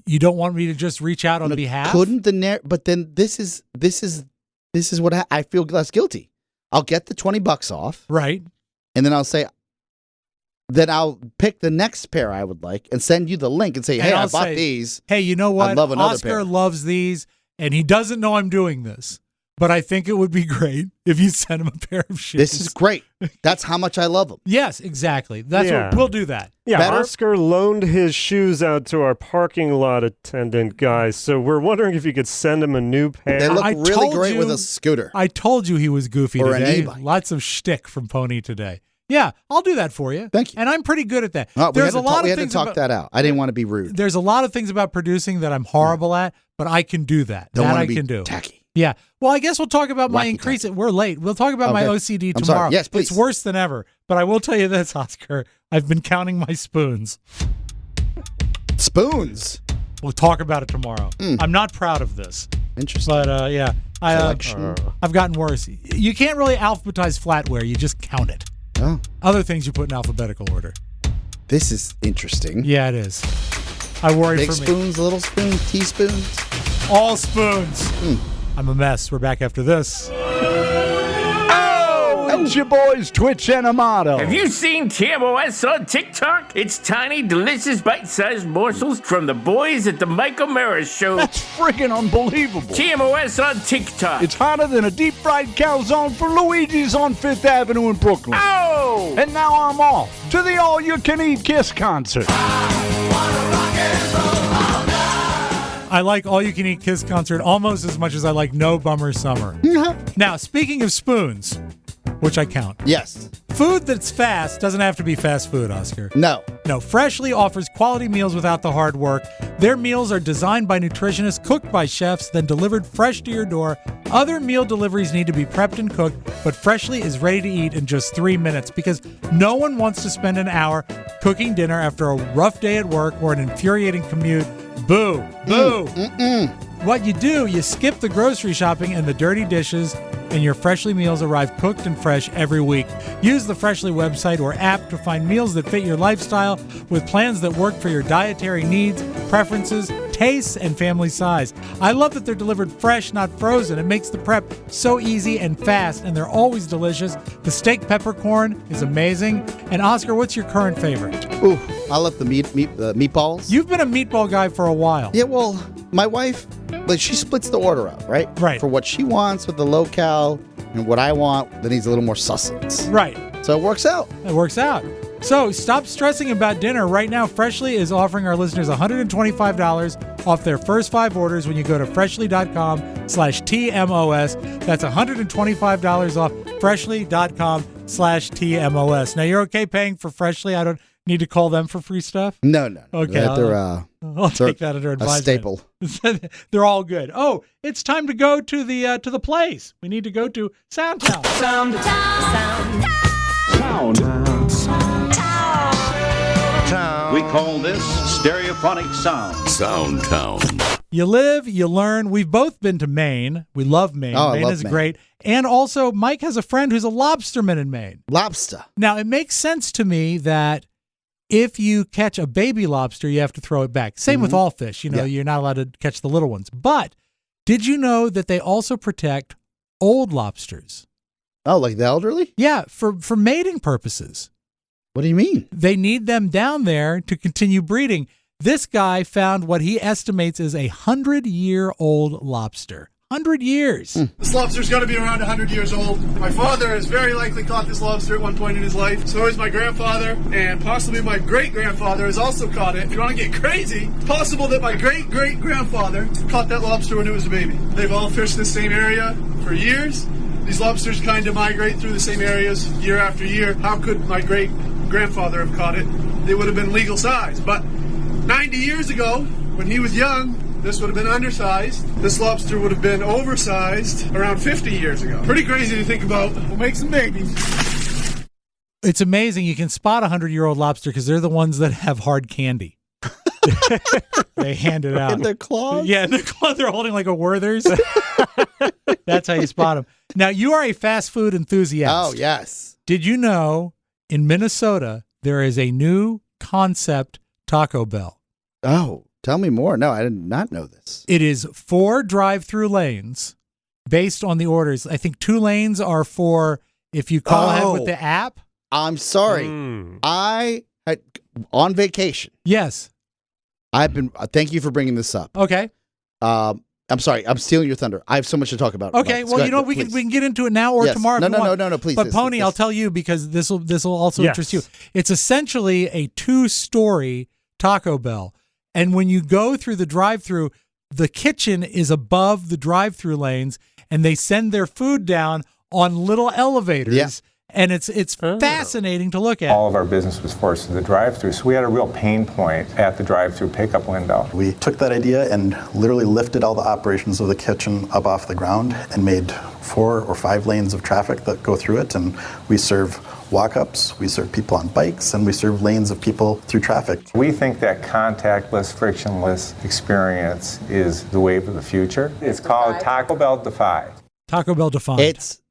You don't want me to just reach out on behalf? But then this is what I feel less guilty. I'll get the $20 off. Right. And then I'll say, then I'll pick the next pair I would like and send you the link and say, hey, I bought these. Hey, you know what? I'd love another Oscar pair. loves these, and he doesn't know I'm doing this. But I think it would be great if you sent him a pair of shoes. This is great. That's how much I love them. Yes, exactly. That's what we'll do that. Yeah, Better? Oscar loaned his shoes out to our parking lot attendant guy, so we're wondering if you could send him a new pair. They look really great with a scooter. I told you he was goofy or today. An e-bike. Lots of shtick from Pony today. Yeah, I'll do that for you. Thank you. And I'm pretty good at that. We had to talk that out. I didn't want to be rude. There's a lot of things about producing that I'm horrible at, but I can do that. Don't that want I to be can do. Tacky. Yeah. Well, I guess we'll talk about my increase. We're late. We'll talk about my OCD I'm tomorrow. sorry. Yes, please. It's worse than ever. But I will tell you this, Oscar. I've been counting my spoons. Spoons? We'll talk about it tomorrow. I'm not proud of this. Interesting. But yeah, Collection. I've gotten worse. You can't really alphabetize flatware. You just count it. Oh. Other things you put in alphabetical order. This is interesting. Yeah, it is. I worry Big for me. spoons, little spoons, teaspoons. All spoons. I'm a mess. We're back after this. It's your boys, Twitch and Amato. Have you seen TMOS on TikTok? It's tiny, delicious, bite-sized morsels from the boys at the Mike O'Mara Show. That's friggin' unbelievable. TMOS on TikTok. It's hotter than a deep-fried calzone for Luigi's on 5th Avenue in Brooklyn. Oh! And now I'm off to the All-You-Can-Eat Kiss concert. I like All You Can Eat Kiss concert almost as much as I like No Bummer Summer. Now, speaking of spoons, which I count. Yes. Food that's fast doesn't have to be fast food, Oscar. No. No, Freshly offers quality meals without the hard work. Their meals are designed by nutritionists, cooked by chefs, then delivered fresh to your door. Other meal deliveries need to be prepped and cooked, but Freshly is ready to eat in just 3 minutes because no one wants to spend an hour cooking dinner after a rough day at work or an infuriating commute. Boo. Boo. What you do, you skip the grocery shopping and the dirty dishes, and your Freshly meals arrive cooked and fresh every week. Use the Freshly website or app to find meals that fit your lifestyle with plans that work for your dietary needs, preferences, tastes, and family size. I love that they're delivered fresh, not frozen. It makes the prep so easy and fast, and they're always delicious. The steak peppercorn is amazing. And Oscar, what's your current favorite? Ooh, I love the meatballs. You've been a meatball guy for a while. Yeah, well, my wife, she splits the order up, right? Right. For what she wants with the low-cal and what I want that needs a little more sustenance. Right. So it works out. It works out. So stop stressing about dinner. Right now, Freshly is offering our listeners $125 off their first 5 orders when you go to freshly.com/TMOS. That's $125 off freshly.com/TMOS. Now, you're okay paying for Freshly? I don't need to call them for free stuff? No. Okay. I'll take that under advisement. A staple. They're all good. Oh, it's time to go to the place. We need to go to Soundtown. We call this stereophonic sound. Soundtown. You live, you learn. We've both been to Maine. We love Maine. Oh, Maine I love is Maine. great. And also, Mike has a friend who's a lobsterman in Maine. Lobster. Now, it makes sense to me that if you catch a baby lobster, you have to throw it back. Same with all fish. You know, you're not allowed to catch the little ones. But did you know that they also protect old lobsters? Oh, like the elderly? Yeah, for mating purposes. What do you mean? They need them down there to continue breeding. This guy found what he estimates is 100-year-old lobster. 100 years. This lobster's got to be around 100 years old. My father has very likely caught this lobster at one point in his life. So has my grandfather, and possibly my great-grandfather has also caught it. If you want to get crazy, it's possible that my great-great-grandfather caught that lobster when it was a baby. They've all fished the same area for years. These lobsters kind of migrate through the same areas year after year. How could my great-grandfather have caught it? They would have been legal size. But 90 years ago, when he was young, this would have been undersized. This lobster would have been oversized around 50 years ago. Pretty crazy to think about. We'll make some babies. It's amazing. You can spot a 100-year-old lobster because they're the ones that have hard candy. They hand it out. In their claws? Yeah, in their claws. They're holding like a Werther's. That's how you spot them. Now, you are a fast food enthusiast. Oh, yes. Did you know in Minnesota there is a new concept Taco Bell? Oh. Tell me more. No, I did not know this. It is 4 drive-through lanes based on the orders. I think 2 lanes are for if you call ahead with the app. I'm sorry. I had on vacation. Yes. I've been. Thank you for bringing this up. Okay. I'm sorry. I'm stealing your thunder. I have so much to talk about. Okay. Well, you know, we can get into it now or tomorrow. No, please. But Pony, I'll tell you because this will also interest you. It's essentially a 2-story Taco Bell. And when you go through the drive-through, the kitchen is above the drive-through lanes, and they send their food down on little elevators. Yeah. And it's fascinating to look at. All of our business was forced to the drive-through, so we had a real pain point at the drive-through pickup window. We took that idea and literally lifted all the operations of the kitchen up off the ground and made 4 or 5 lanes of traffic that go through it, and we serve walk-ups, we serve people on bikes, and we serve lanes of people through traffic. We think that contactless, frictionless experience is the wave of the future. It's called Taco Bell Defied. Taco Bell Defied. It's,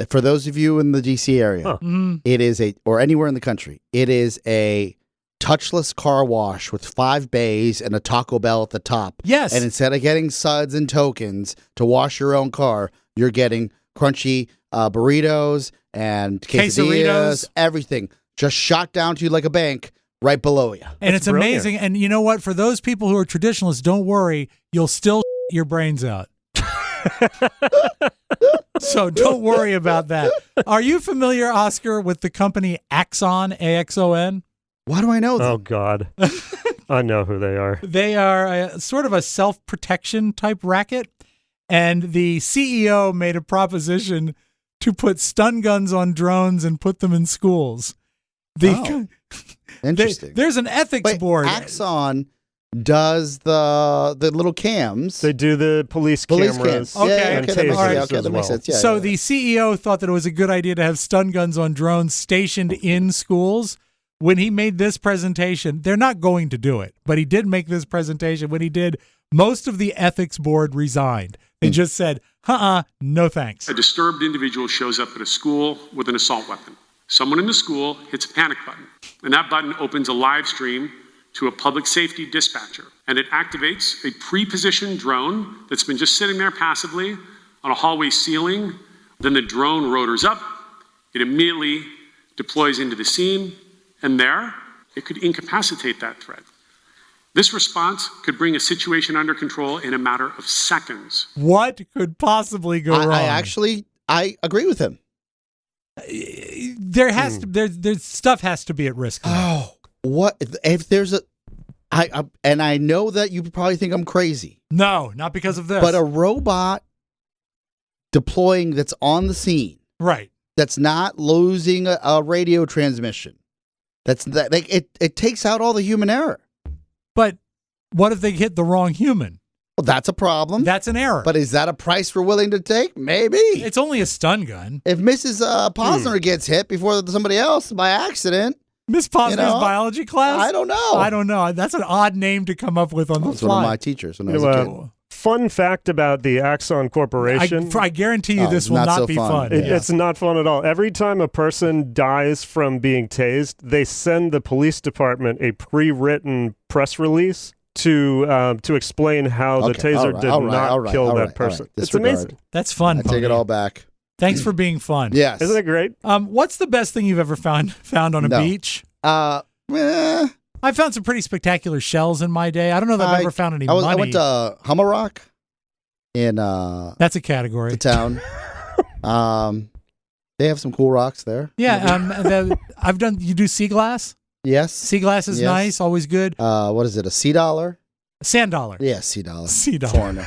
for those of you in the DC area, it is or anywhere in the country, it is a touchless car wash with 5 bays and a Taco Bell at the top. Yes. And instead of getting suds and tokens to wash your own car, you're getting crunchy burritos and quesadillas, everything just shot down to you like a bank right below you. And it's amazing. And you know what? For those people who are traditionalists, don't worry. You'll still your brains out. So don't worry about that. Are you familiar, Oscar, with the company Axon, AXON? Why do I know them? Oh, God. I know who they are. They are sort of a self-protection type racket. And the CEO made a proposition to put stun guns on drones and put them in schools. Interesting. There's an ethics board. Axon does the little cams. They do the police cameras. Okay. And that makes sense. Yeah, so the CEO thought that it was a good idea to have stun guns on drones stationed in schools. When he made this presentation, they're not going to do it, but he did make this presentation. When he did, most of the ethics board resigned. They just said, no thanks. A disturbed individual shows up at a school with an assault weapon. Someone in the school hits a panic button, and that button opens a live stream to a public safety dispatcher, and it activates a pre-positioned drone that's been just sitting there passively on a hallway ceiling. Then the drone rotors up, it immediately deploys into the scene, and there, it could incapacitate that threat. This response could bring a situation under control in a matter of seconds. What could possibly go wrong? I agree with him. There has to there's stuff has to be at risk. Oh, what if there's and I know that you probably think I'm crazy. No, not because of this. But a robot deploying that's on the scene, right? That's not losing a radio transmission. It takes out all the human error. But what if they hit the wrong human? Well, that's a problem. That's an error. But is that a price we're willing to take? Maybe. It's only a stun gun. If Mrs. Posner gets hit before somebody else by accident. Miss Posner's biology class? I don't know. That's an odd name to come up with on the fly. That's one of my teachers when I was a kid. Fun fact about the Axon Corporation. I guarantee you this will not be fun. It's not fun at all. Every time a person dies from being tased, they send the police department a pre-written press release to explain how the taser did not kill that person. Right. It's amazing. That's fun. I take it all back. Thanks for being fun. Yes. Isn't it great? What's the best thing you've ever found on a beach? I found some pretty spectacular shells in my day. I don't know that I've ever found any money. I went to Hummerock in that's a category. The town. They have some cool rocks there. Yeah, you do sea glass? Yes. Sea glass is nice, always good. What is it, a $C? Sand dollar. Yeah, $C. $C. Foreigner.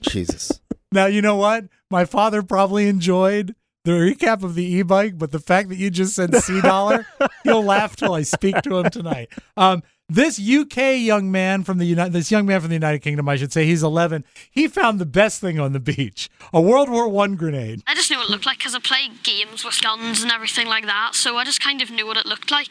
Jesus. Now, you know what? My father probably enjoyed the recap of the e-bike, but the fact that you just said $C, he'll laugh till I speak to him tonight. This young man from the United Kingdom, I should say, he's 11. He found the best thing on the beach, a World War I grenade. I just knew what it looked like because I played games with guns and everything like that, so I just kind of knew what it looked like.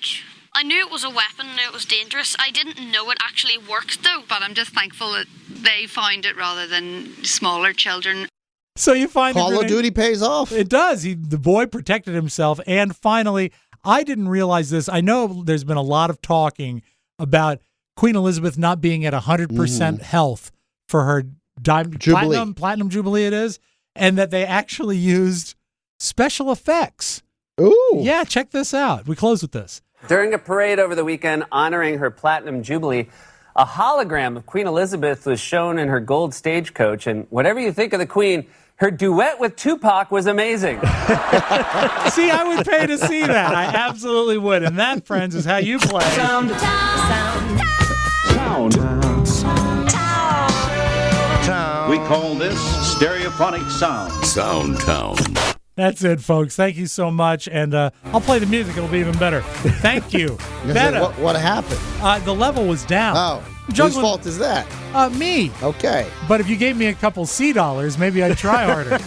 I knew it was a weapon, knew it was dangerous. I didn't know it actually worked, though. But I'm just thankful that they found it rather than smaller children. So you find Call of Duty pays off. It does. The boy protected himself. And finally, I didn't realize this. I know there's been a lot of talking about Queen Elizabeth not being at 100% health for her platinum jubilee it is, and that they actually used special effects. Ooh. Yeah, check this out. We close with this. During a parade over the weekend honoring her platinum jubilee, a hologram of Queen Elizabeth was shown in her gold stagecoach, and whatever you think of the Queen, her duet with Tupac was amazing. See, I would pay to see that. I absolutely would. And that, friends, is how you play. Sound. We call this stereophonic sound. Soundtown. That's it, folks. Thank you so much. And I'll play the music. It'll be even better. Thank you. What happened? The level was down. Oh. Whose fault is that? Me. Okay. But if you gave me a couple $C, maybe I'd try harder.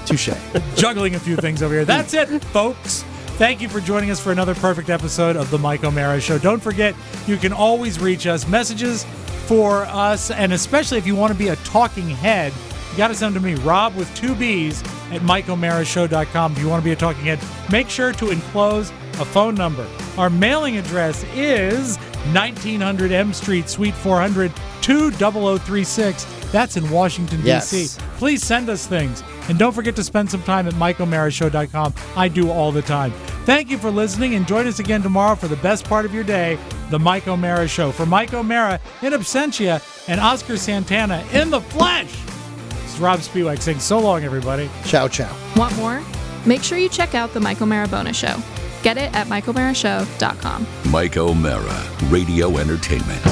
Touche. Juggling a few things over here. That's it, folks. Thank you for joining us for another perfect episode of The Mike O'Mara Show. Don't forget, you can always reach us. Messages for us, and especially if you want to be a talking head, you got to send them to me, Robb with 2 B's at MikeO'MaraShow.com. If you want to be a talking head, make sure to enclose a phone number. Our mailing address is 1900 M Street, Suite 400, 20036. That's in Washington, D.C. Yes. Please send us things. And don't forget to spend some time at MikeO'MaraShow.com. I do all the time. Thank you for listening, and join us again tomorrow for the best part of your day, The Mike O'Mara Show. For Mike O'Mara in absentia and Oscar Santana in the flesh, this is Robb Spiewak saying so long, everybody. Ciao, ciao. Want more? Make sure you check out The Mike O'Mara Bonus Show. Get it at MikeO'MaraShow.com. Mike O'Mara, Radio Entertainment.